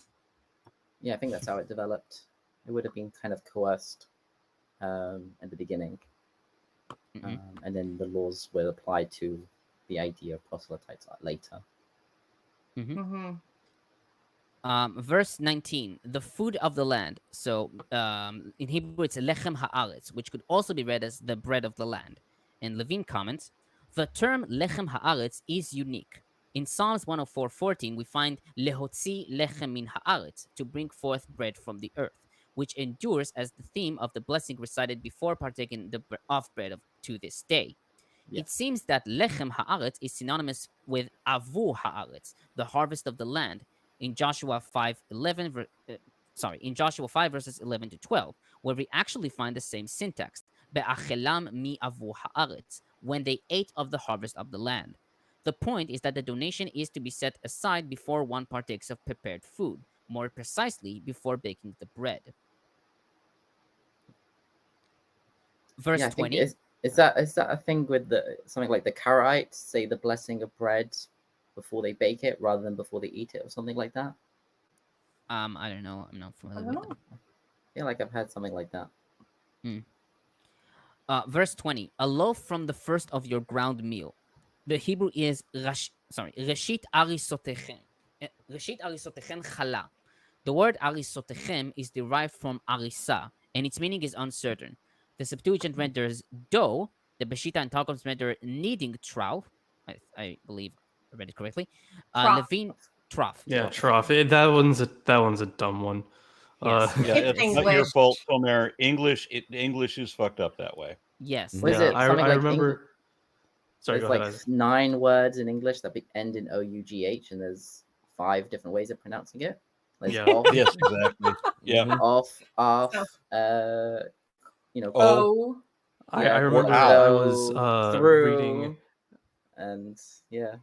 Yeah, I think that's how it developed. It would have been kind of coerced at the beginning. And then the laws were applied to the idea of proselytes later. Verse 19, the food of the land. So in Hebrew, it's lechem haaretz, which could also be read as the bread of the land. And Levine comments, the term lechem haaretz is unique. In Psalms 104:14, we find lehotzi lechem min haaretz, to bring forth bread from the earth, which endures as the theme of the blessing recited before partaking of bread to this day. Yeah. It seems that lechem haaretz is synonymous with avu haaretz, the harvest of the land, in Joshua 5:11. In Joshua 5 verses 11 to 12, where we actually find the same syntax, be'achelam mi avu haaretz, when they ate of the harvest of the land. The point is that the donation is to be set aside before one partakes of prepared food, more precisely before baking the bread. Verse 20. Is that a thing with something like the Karaites say the blessing of bread before they bake it rather than before they eat it, or something like that? I don't know. I'm not familiar with it. I feel like I've heard something like that. Verse 20. A loaf from the first of your ground meal. The Hebrew is Reshit Arisotechem. Reshit Arisotechem Chala. The word Arisotechem is derived from Arisa, and its meaning is uncertain. The Septuagint renders dough. The Beshita and Targums render kneading trough. I believe I read it correctly. Trough. Levine trough. Yeah, trough. That one's a dumb one. Yes. Yeah, It's it's not your English. fault, Tomer. English is fucked up that way. Yes. Was Yeah, it I something like remember. Sorry, There's go like ahead. 9 words in English that end in OUGH, and there's 5 different ways of pronouncing it. There's Yeah. off, Yes, exactly. Yeah. Mhm. off, So- you know, Oh, I yeah, remember out. I was through, reading. and yeah.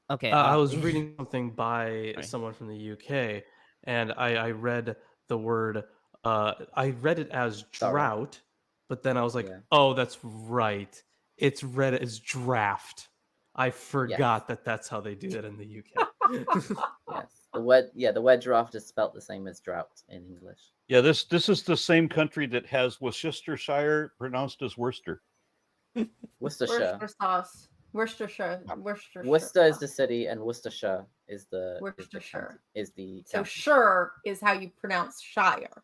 Okay. I was reading something by Sorry. someone from the UK, and I read the word. I read it as Sorry. drought, but then I was like, Yeah. "Oh, that's right. It's read as draft." I forgot that that's how they do it in the UK. Yes, the word draft is spelt the same as drought in English. Yeah, this is the same country that has Worcestershire pronounced as Worcester. Worcestershire. Worcester sauce. Worcestershire. Worcester is the city, and Worcestershire is the Worcestershire. is the So county. sure is how you pronounce Shire.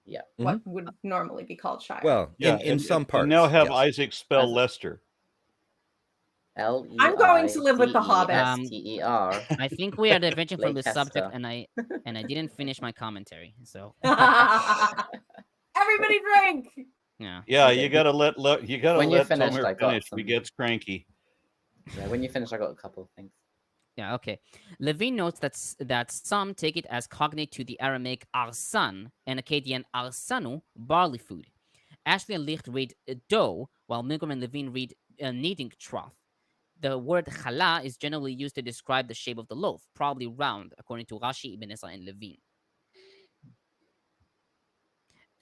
Yeah. What would normally be called Shire. Well, Yeah, in some parts. And now have yes. Isaac spell As a- Leicester. I'm going to live with the Hobbit. Leicester. I think we are diverging from the subject, Leicester. and I didn't finish my commentary. So Everybody drink. yeah. Yeah, Okay. you gotta let When you're finished, Tomer I got finish. He some- gets cranky. Yeah, when you finish, I got a couple of things. Yeah, okay. Levine notes that some take it as cognate to the Aramaic arsan and Akkadian arsanu, barley food. Ashley and Licht read dough, while Milgrom and Levine read kneading trough. The word challah is generally used to describe the shape of the loaf, probably round, according to Rashi, Ibn Ezra, and Levine.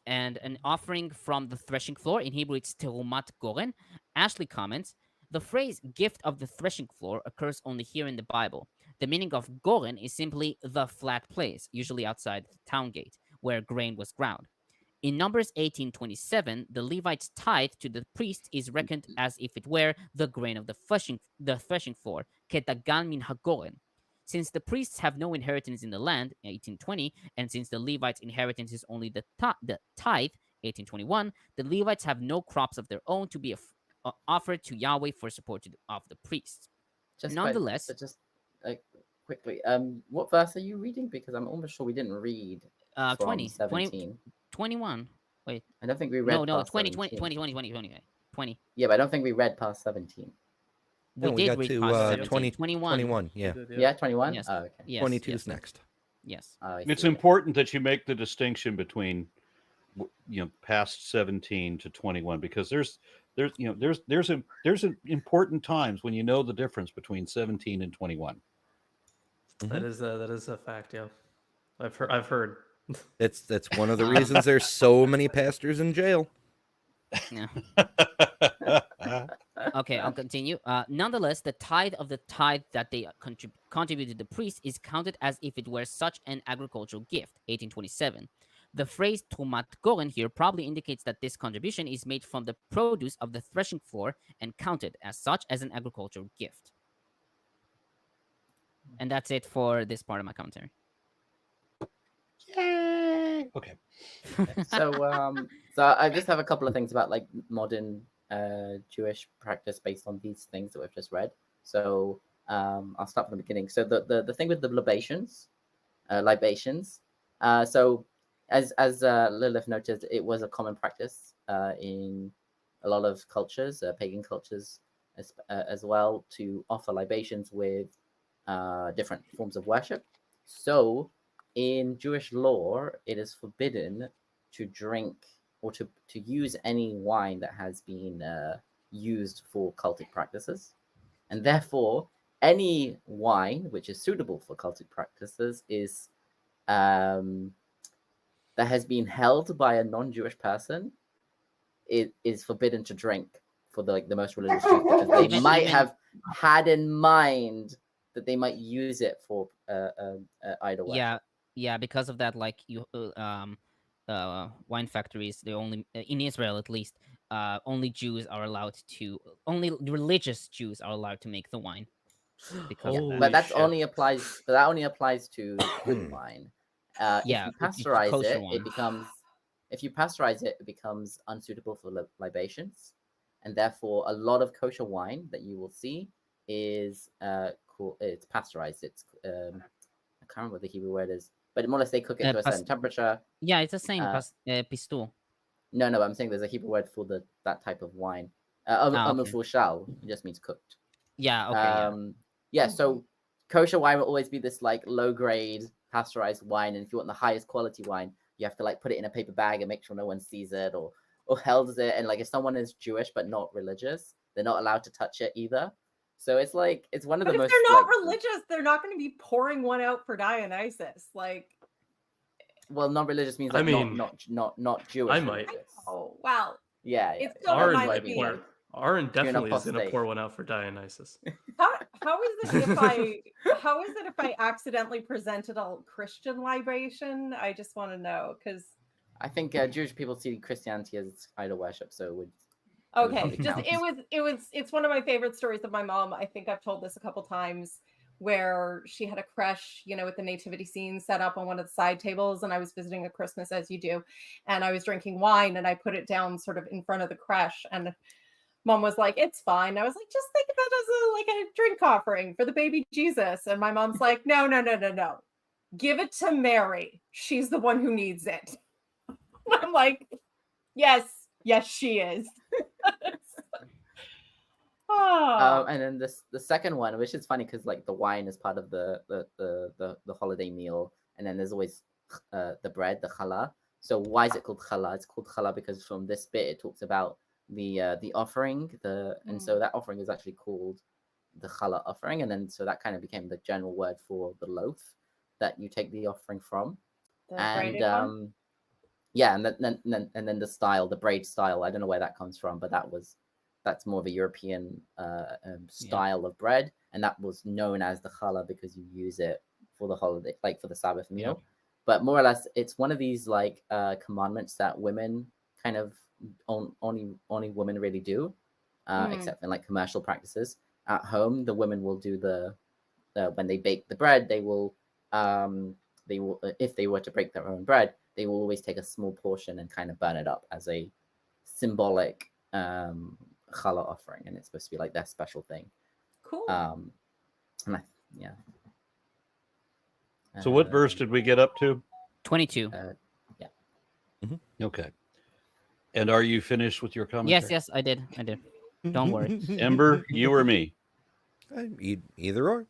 And an offering from the threshing floor, in Hebrew it's terumat goren. Ashley comments, the phrase gift of the threshing floor occurs only here in the Bible. The meaning of goren is simply the flat place, usually outside the town gate, where grain was ground. In Numbers 18:27, the Levites' tithe to the priest is reckoned as if it were the grain of the threshing floor, ketagan min hagoren. Since the priests have no inheritance in the land, 1820, and since the Levites' inheritance is only the tithe, 1821, the Levites have no crops of their own to be offered to Yahweh for support of the priests. Nonetheless, quickly, what verse are you reading? Because I'm almost sure we didn't read from 20, 17. 21. Wait. I don't think we read No, past 20. 20. Yeah, but I don't think we read past 17. We No, did got read to past 17. 21. 21, yeah. Yeah, 21? Yes. Oh, okay. Yes, 22 yes, is next. Yes. Oh, I It's see. important that you make the distinction between past 17 to 21, because there's important times when you know the difference between 17 and 21. That is a fact. Yeah, I've heard. That's one of the reasons there's so many pastors in jail. Yeah. Okay, I'll continue. Nonetheless, the tithe of the tithe that they contributed to the priest is counted as if it were such an agricultural gift, 1827. The phrase Trumat Goren here probably indicates that this contribution is made from the produce of the threshing floor and counted as such as an agricultural gift. And that's it for this part of my commentary. Yay! Okay. So I just have a couple of things about like modern Jewish practice based on these things that we've just read. So I'll start from the beginning. So the thing with the libations. So as Lilith noted, it was a common practice in a lot of cultures, pagan cultures as well, to offer libations with different forms of worship. So in Jewish law, it is forbidden to drink or to use any wine that has been used for cultic practices. And therefore, any wine which is suitable for cultic practices is that has been held by a non-Jewish person, it is forbidden to drink for the most religious truth, because they might have had in mind that they might use it for idol worship. Yeah, because of that, like wine factories, they only in Israel at least, only religious Jews are allowed to make the wine. Because of Holy that. But that shit. only applies to good wine. Yeah, If you it's pasteurize kosher it, wine. it becomes unsuitable for libations, and therefore a lot of kosher wine that you will see is it's pasteurized. It's I can't remember what the Hebrew word is, but more or less they cook it to a certain temperature. Yeah, it's the same. Pistul. No, I'm saying there's a Hebrew word for that type of wine. Okay. Mefushal, it just means cooked. Yeah. Okay. Yeah. So kosher wine will always be this like low grade pasteurized wine, and if you want the highest quality wine, you have to like put it in a paper bag and make sure no one sees it or holds it. And like if someone is Jewish but not religious, they're not allowed to touch it either. So it's like it's one of the most. But if they're not religious, they're not going to be pouring one out for Dionysus. Like, well, not religious means like not Jewish. I might. Oh wow. Yeah. It's still Aaron reminds might me. pour. Aaron definitely is going to apostate. pour one out for Dionysus. How is it if I accidentally presented a Christian libation? I just want to know because I think Jewish people see Christianity as idol worship, so it would. okay, probably just count. it's one of my favorite stories of my mom. I think I've told this a couple times where she had a creche, with the nativity scene set up on one of the side tables, and I was visiting at Christmas as you do, and I was drinking wine and I put it down sort of in front of the creche, and Mom was like, "It's fine." I was like, "Just think of it as a drink offering for the baby Jesus." And my mom's like, "No. Give it to Mary. She's the one who needs it." I'm like, yes, she is. Oh. And then the second one, which is funny because like the wine is part of the holiday meal, and then there's always the bread, the challah. So why is it called challah? It's called challah because from this bit it talks about the offering, and so that offering is actually called the challah offering, and then so that kind of became the general word for the loaf that you take the offering from. And then the style, the braid style, I don't know where that comes from, but that's more of a European style of bread, and that was known as the challah because you use it for the holiday, like for the Sabbath meal. Yeah. But more or less, it's one of these like commandments that women kind of only women really do, except in like commercial practices. At home, the women will do the when they bake the bread, they will if they were to break their own bread, they will always take a small portion and kind of burn it up as a symbolic challah offering, and it's supposed to be like their special thing. Cool. So what verse did we get up to? 22. Yeah. Okay. And are you finished with your commentary? Yes, I did. Don't worry. Ember, you or me? Either or.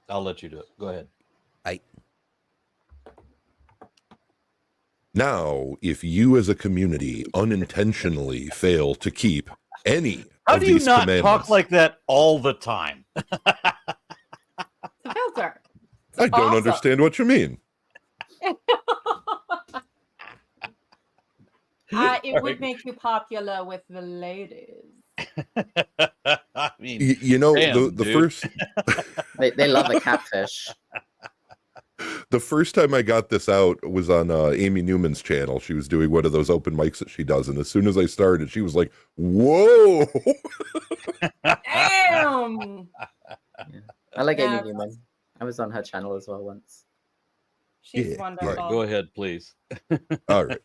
I'll let you do it. Go ahead. Now, if you as a community unintentionally fail to keep any How of do you these not commandments, talk like that all the time? It's a filter. I don't awesome. understand what you mean. It would make you popular with the ladies. I mean, The dude. first They love a catfish. the first time I got this out was on Amy Newman's channel. She was doing one of those open mics that she does, and as soon as I started, she was like, "Whoa!" Damn. I like Yeah. Amy Newman. I was on her channel as well once. She's Yeah, wonderful. Go ahead, please. All right.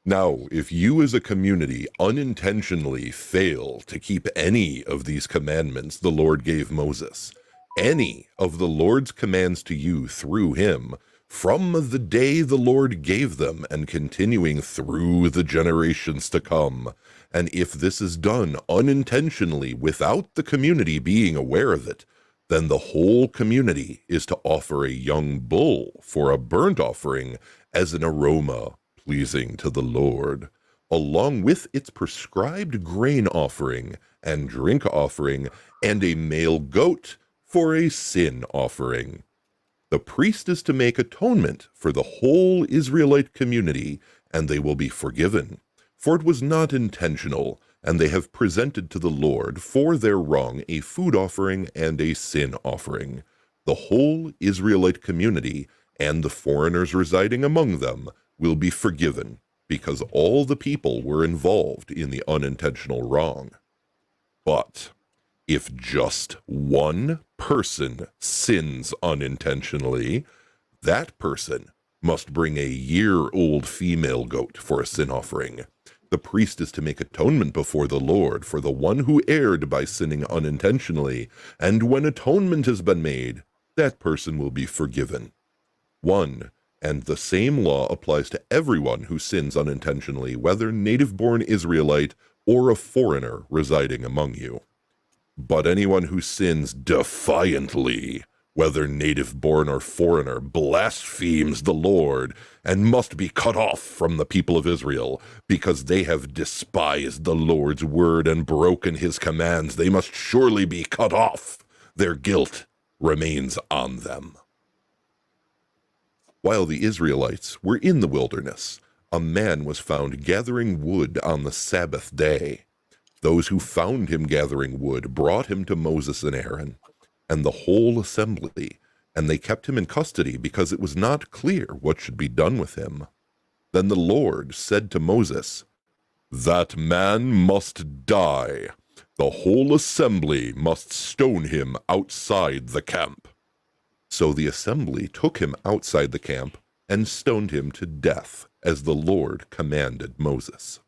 Now, if you as a community unintentionally fail to keep any of these commandments the Lord gave Moses, any of the Lord's commands to you through him, from the day the Lord gave them and continuing through the generations to come, and if this is done unintentionally without the community being aware of it, then the whole community is to offer a young bull for a burnt offering as an aroma pleasing to the Lord, along with its prescribed grain offering and drink offering, and a male goat for a sin offering. The priest is to make atonement for the whole Israelite community, and they will be forgiven, for it was not intentional, and they have presented to the Lord for their wrong a food offering and a sin offering. The whole Israelite community and the foreigners residing among them will be forgiven, because all the people were involved in the unintentional wrong. But if just one person sins unintentionally, that person must bring a year-old female goat for a sin offering. The priest is to make atonement before the Lord for the one who erred by sinning unintentionally, and when atonement has been made, that person will be forgiven. 1. And the same law applies to everyone who sins unintentionally, whether native-born Israelite or a foreigner residing among you. But anyone who sins defiantly, whether native-born or foreigner, blasphemes the Lord, and must be cut off from the people of Israel, because they have despised the Lord's word and broken his commands. They must surely be cut off. Their guilt remains on them. While the Israelites were in the wilderness, a man was found gathering wood on the Sabbath day. Those who found him gathering wood brought him to Moses and Aaron, and the whole assembly, and they kept him in custody because it was not clear what should be done with him. Then the Lord said to Moses, "That man must die. The whole assembly must stone him outside the camp." So the assembly took him outside the camp and stoned him to death, as the Lord commanded Moses.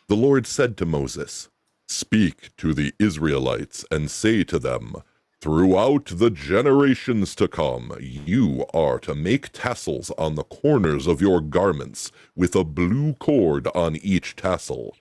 The Lord said to Moses, "Speak to the Israelites and say to them, throughout the generations to come, you are to make tassels on the corners of your garments with a blue cord on each tassel.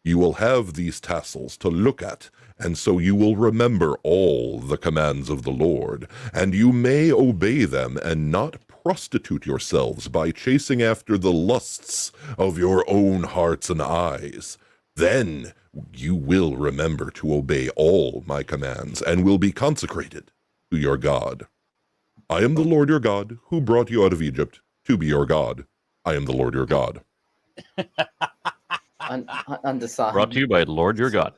You will have these tassels to look at, and so you will remember all the commands of the Lord, and you may obey them and not prostitute yourselves by chasing after the lusts of your own hearts and eyes. Then you will remember to obey all my commands and will be consecrated to your God. I am the Lord your God, who brought you out of Egypt to be your God. I am the Lord your God." Undecided. Brought to you by Lord your God.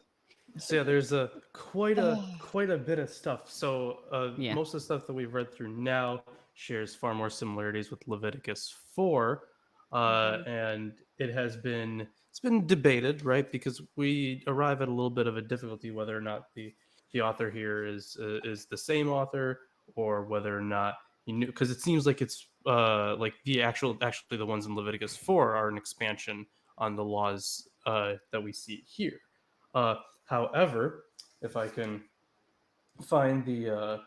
So yeah, there's quite a bit of stuff. So Yeah. most of the stuff that we've read through now shares far more similarities with Leviticus 4, and it's been debated, right? Because we arrive at a little bit of a difficulty whether or not the author here is the same author, or whether or not he knew, because it seems like it's like actually the ones in Leviticus 4 are an expansion on the laws that we see here. However, if I can find the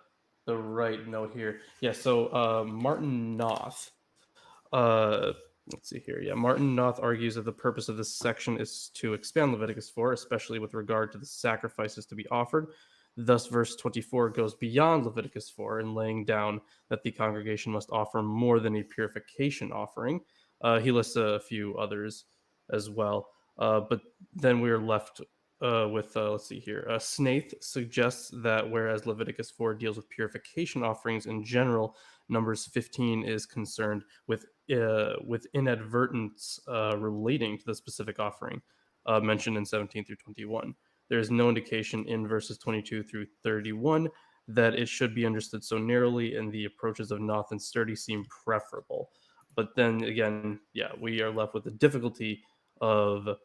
right note here, yeah. So Martin Noth, let's see here. Yeah, Martin Noth argues that the purpose of this section is to expand Leviticus 4, especially with regard to the sacrifices to be offered. Thus, verse 24 goes beyond Leviticus 4 in laying down that the congregation must offer more than a purification offering. He lists a few others as well, but then we're left with, let's see here. Snaith suggests that whereas Leviticus 4 deals with purification offerings in general, Numbers 15 is concerned with inadvertence relating to the specific offering mentioned in 17 through 21. There is no indication in verses 22 through 31 that it should be understood so narrowly, and the approaches of Noth and Sturdy seem preferable. But then again, yeah, we are left with the difficulty of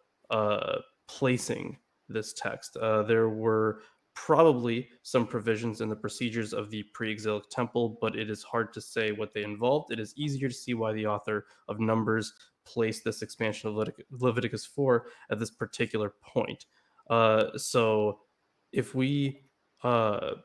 placing this text. There were probably some provisions in the procedures of the pre-exilic temple, but it is hard to say what they involved. It is easier to see why the author of Numbers placed this expansion of Leviticus 4 at this particular point. So if we, man,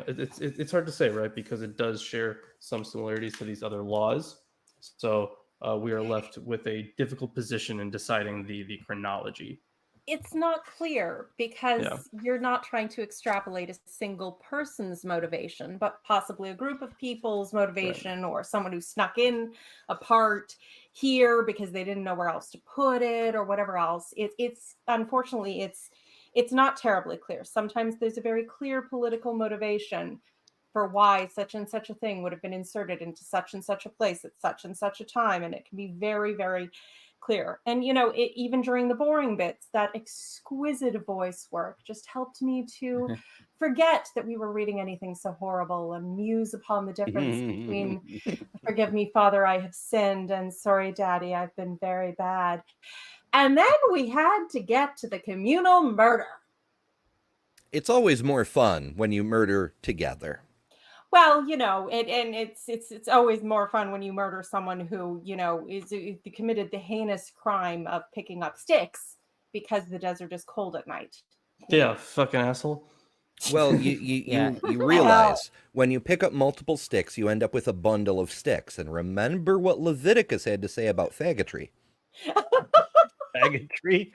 it's hard to say, right? Because it does share some similarities to these other laws. So we are left with a difficult position in deciding the chronology. It's not clear because you're not trying to extrapolate a single person's motivation, but possibly a group of people's motivation, or someone who snuck in a part here because they didn't know where else to put it, or whatever else. It's unfortunately it's not terribly clear. Sometimes there's a very clear political motivation for why such and such a thing would have been inserted into such and such a place at such and such a time, and it can be very, very clear. And, you know, even during the boring bits, that exquisite voice work just helped me to forget that we were reading anything so horrible and muse upon the difference between "Forgive me, Father, I have sinned," and "Sorry, Daddy, I've been very bad." And then we had to get to the communal murder. It's always more fun when you murder together. Well, you know, it's always more fun when you murder someone who, you know, is committed the heinous crime of picking up sticks because the desert is cold at night. Yeah, fucking asshole. Well, Yeah. you realize when you pick up multiple sticks, you end up with a bundle of sticks. And remember what Leviticus had to say about faggotry. Faggotry.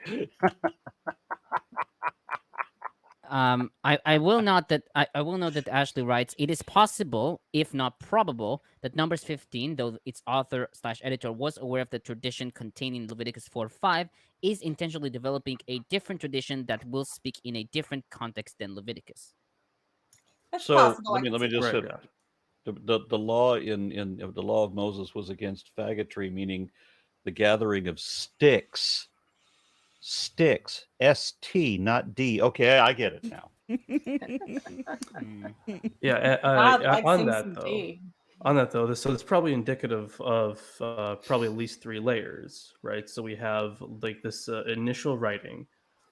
I will note that I will note that Ashley writes, it is possible, if not probable, that Numbers 15, though its author/editor was aware of the tradition contained in Leviticus 4:5, is intentionally developing a different tradition that will speak in a different context than Leviticus. That's So possible. let me just Right, say, yeah. the law in the law of Moses was against faggotry, meaning the gathering of sticks. Sticks, S-T, not D. Okay, I get it now. Yeah, God likes on him that some though. tea. On that though, so it's probably indicative of probably at least 3 layers, right? So we have like this initial writing,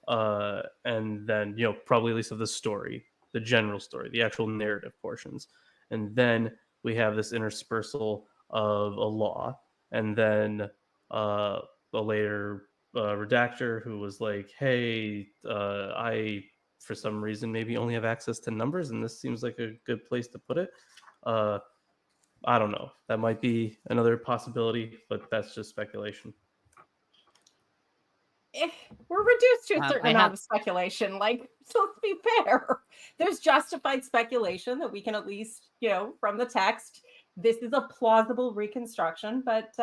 and then, you know, probably at least of the story, the general story, the actual narrative portions, and then we have this interspersal of a law, and then a later redactor who was like, "Hey, I for some reason maybe only have access to numbers, and this seems like a good place to put it." I don't know. That might be another possibility, but that's just speculation. We're reduced to a certain I amount have- of speculation. Like, so let's be fair. There's justified speculation that we can at least, you know, from the text, this is a plausible reconstruction, but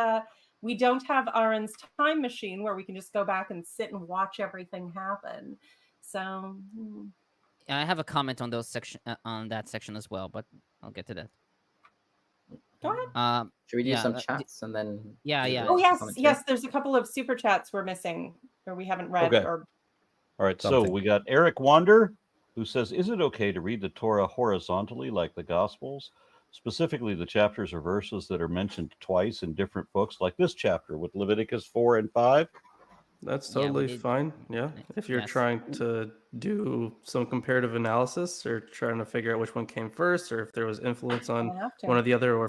we don't have Aaron's time machine where we can just go back and sit and watch everything happen. So I have a comment on those on that section as well, but I'll get to that. go ahead. Should we do yeah, some chats and then? Yeah, do yeah. the Oh yes, commentary? yes. There's a couple of super chats we're missing or we haven't read. Okay. Or All right, so Something. we got Eric Wander, who says, is it okay to read the Torah horizontally like the Gospels? Specifically, the chapters or verses that are mentioned twice in different books, like this chapter with Leviticus 4 and 5? That's Yeah, we totally did- fine. Yeah. If you're yes. trying to do some comparative analysis or trying to figure out which one came first, or if there was influence on I have to. one or the other, or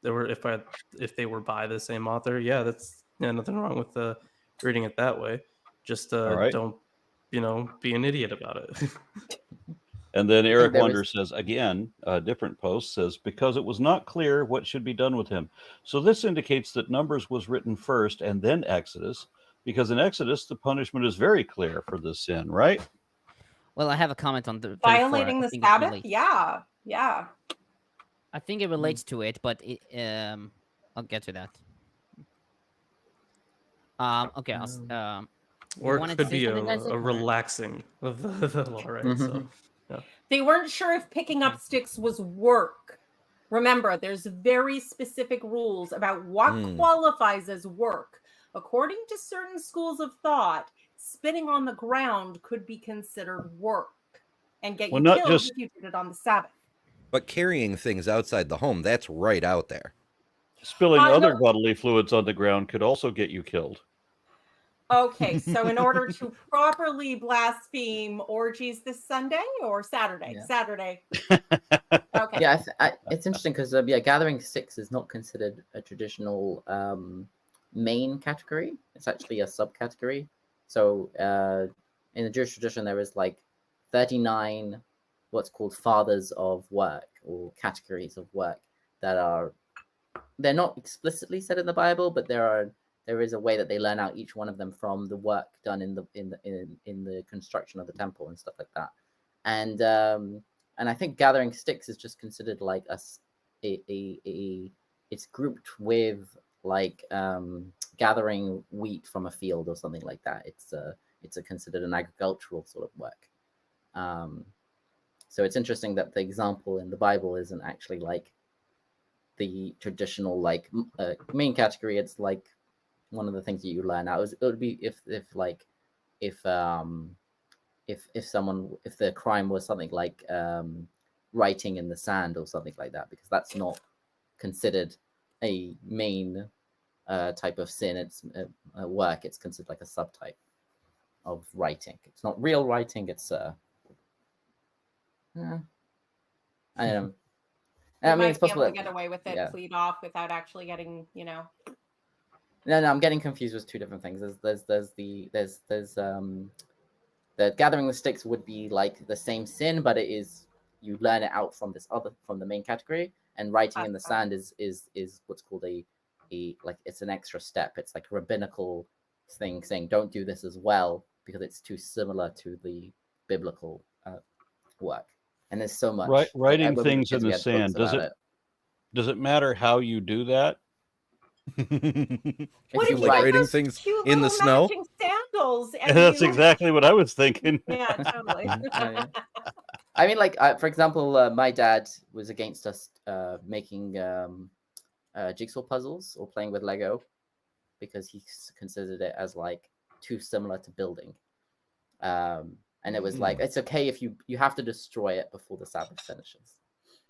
if they were by the same author, yeah, that's nothing wrong with reading it that way. Just All right. don't, you know, be an idiot about it. And then Eric there Wonder is- says, again, a different post says, because it was not clear what should be done with him. So this indicates that Numbers was written first and then Exodus, because in Exodus, the punishment is very clear for this sin, right? Well, I have a comment on the 34. Violating the Sabbath? Yeah. Yeah. I think it relates to it, but I'll get to that. Okay. Or wanted it to could say be something, guys? a relaxing of the law, right? So They weren't sure if picking up sticks was work. Remember, there's very specific rules about what qualifies as work. According to certain schools of thought, spitting on the ground could be considered work and get Well, you not killed just- if you did it on the Sabbath. But carrying things outside the home, that's right out there. Spilling No. other bodily fluids on the ground could also get you killed. Okay, so in order to properly blaspheme orgies this Sunday or Saturday? Yeah. Saturday. Okay. Yeah, it's interesting because gathering sticks is not considered a traditional main category. It's actually a subcategory. So in the Jewish tradition, there is like 39 what's called fathers of work or categories of work they're not explicitly said in the Bible, but there is a way that they learn out each one of them from the work done in the construction of the temple and stuff like that. And I think gathering sticks is just considered like it's grouped with like gathering wheat from a field or something like that. It's considered an agricultural sort of work. So it's interesting that the example in the Bible isn't actually like the traditional like main category. It's like one of the things that you learn out. It would be if the crime was something like writing in the sand or something like that, because that's not considered a main type of sin. It's work. It's considered like a subtype of writing. It's not real writing. It's I don't know. I mean, it's possible to get away with it, plead off without actually getting, No, I'm getting confused with two different things. There's the gathering the sticks would be like the same sin, but it is you learn it out from the main category, and writing in the sand is what's called a like it's an extra step. It's like a rabbinical thing saying don't do this as well because it's too similar to the biblical work. And there's so much writing things in the sand. Does it matter how you do that? What you like writing things in the snow? Sandals. That's exactly what I was thinking. Yeah, totally. I mean, like for example, my dad was against us making jigsaw puzzles or playing with Lego because he considered it as like too similar to building. And it was like, it's okay if you have to destroy it before the Sabbath finishes.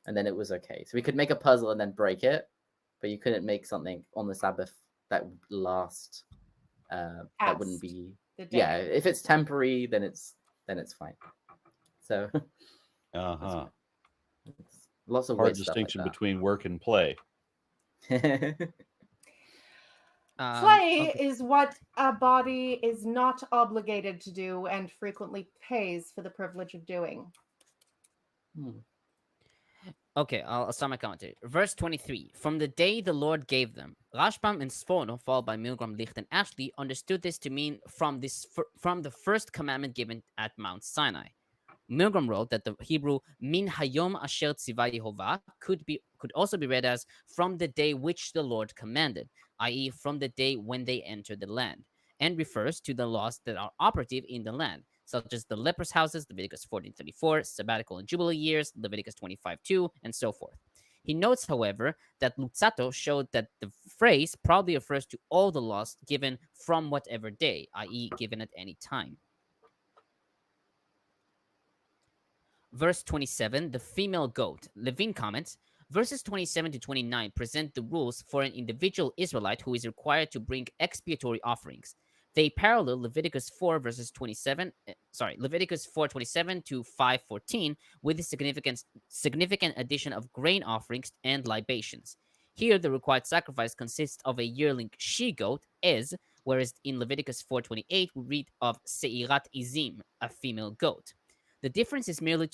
And then it was okay. So we could make a puzzle and then break it, but you couldn't make something on the Sabbath that would last. That wouldn't be, if it's temporary, then it's fine. So lots of hard distinction between work and play. Play is what a body is not obligated to do and frequently pays for the privilege of doing. Okay, I'll start my commentary. Verse 23. From the day the Lord gave them. Rashbam and Sforno, followed by Milgrom, Licht, and Ashley, understood this to mean from the first commandment given at Mount Sinai. Milgrom wrote that the Hebrew min hayom asher tzivah Yehovah could also be read as from the day which the Lord commanded, i.e. from the day when they entered the land, and refers to the laws that are operative in the land, such as the lepers' houses, Leviticus 14:34, sabbatical and jubilee years, Leviticus 25:2, and so forth. He notes, however, that Luzzatto showed that the phrase probably refers to all the laws given from whatever day, i.e. given at any time. Verse 27, the female goat. Levine comments, verses 27 to 29 present the rules for an individual Israelite who is required to bring expiatory offerings. They parallel Leviticus 4:27 to 5:14 with the significant addition of grain offerings and libations. Here, the required sacrifice consists of a yearling she-goat, Ez, whereas in Leviticus 4:28 we read of Seirat Izim, a female goat. The difference is merely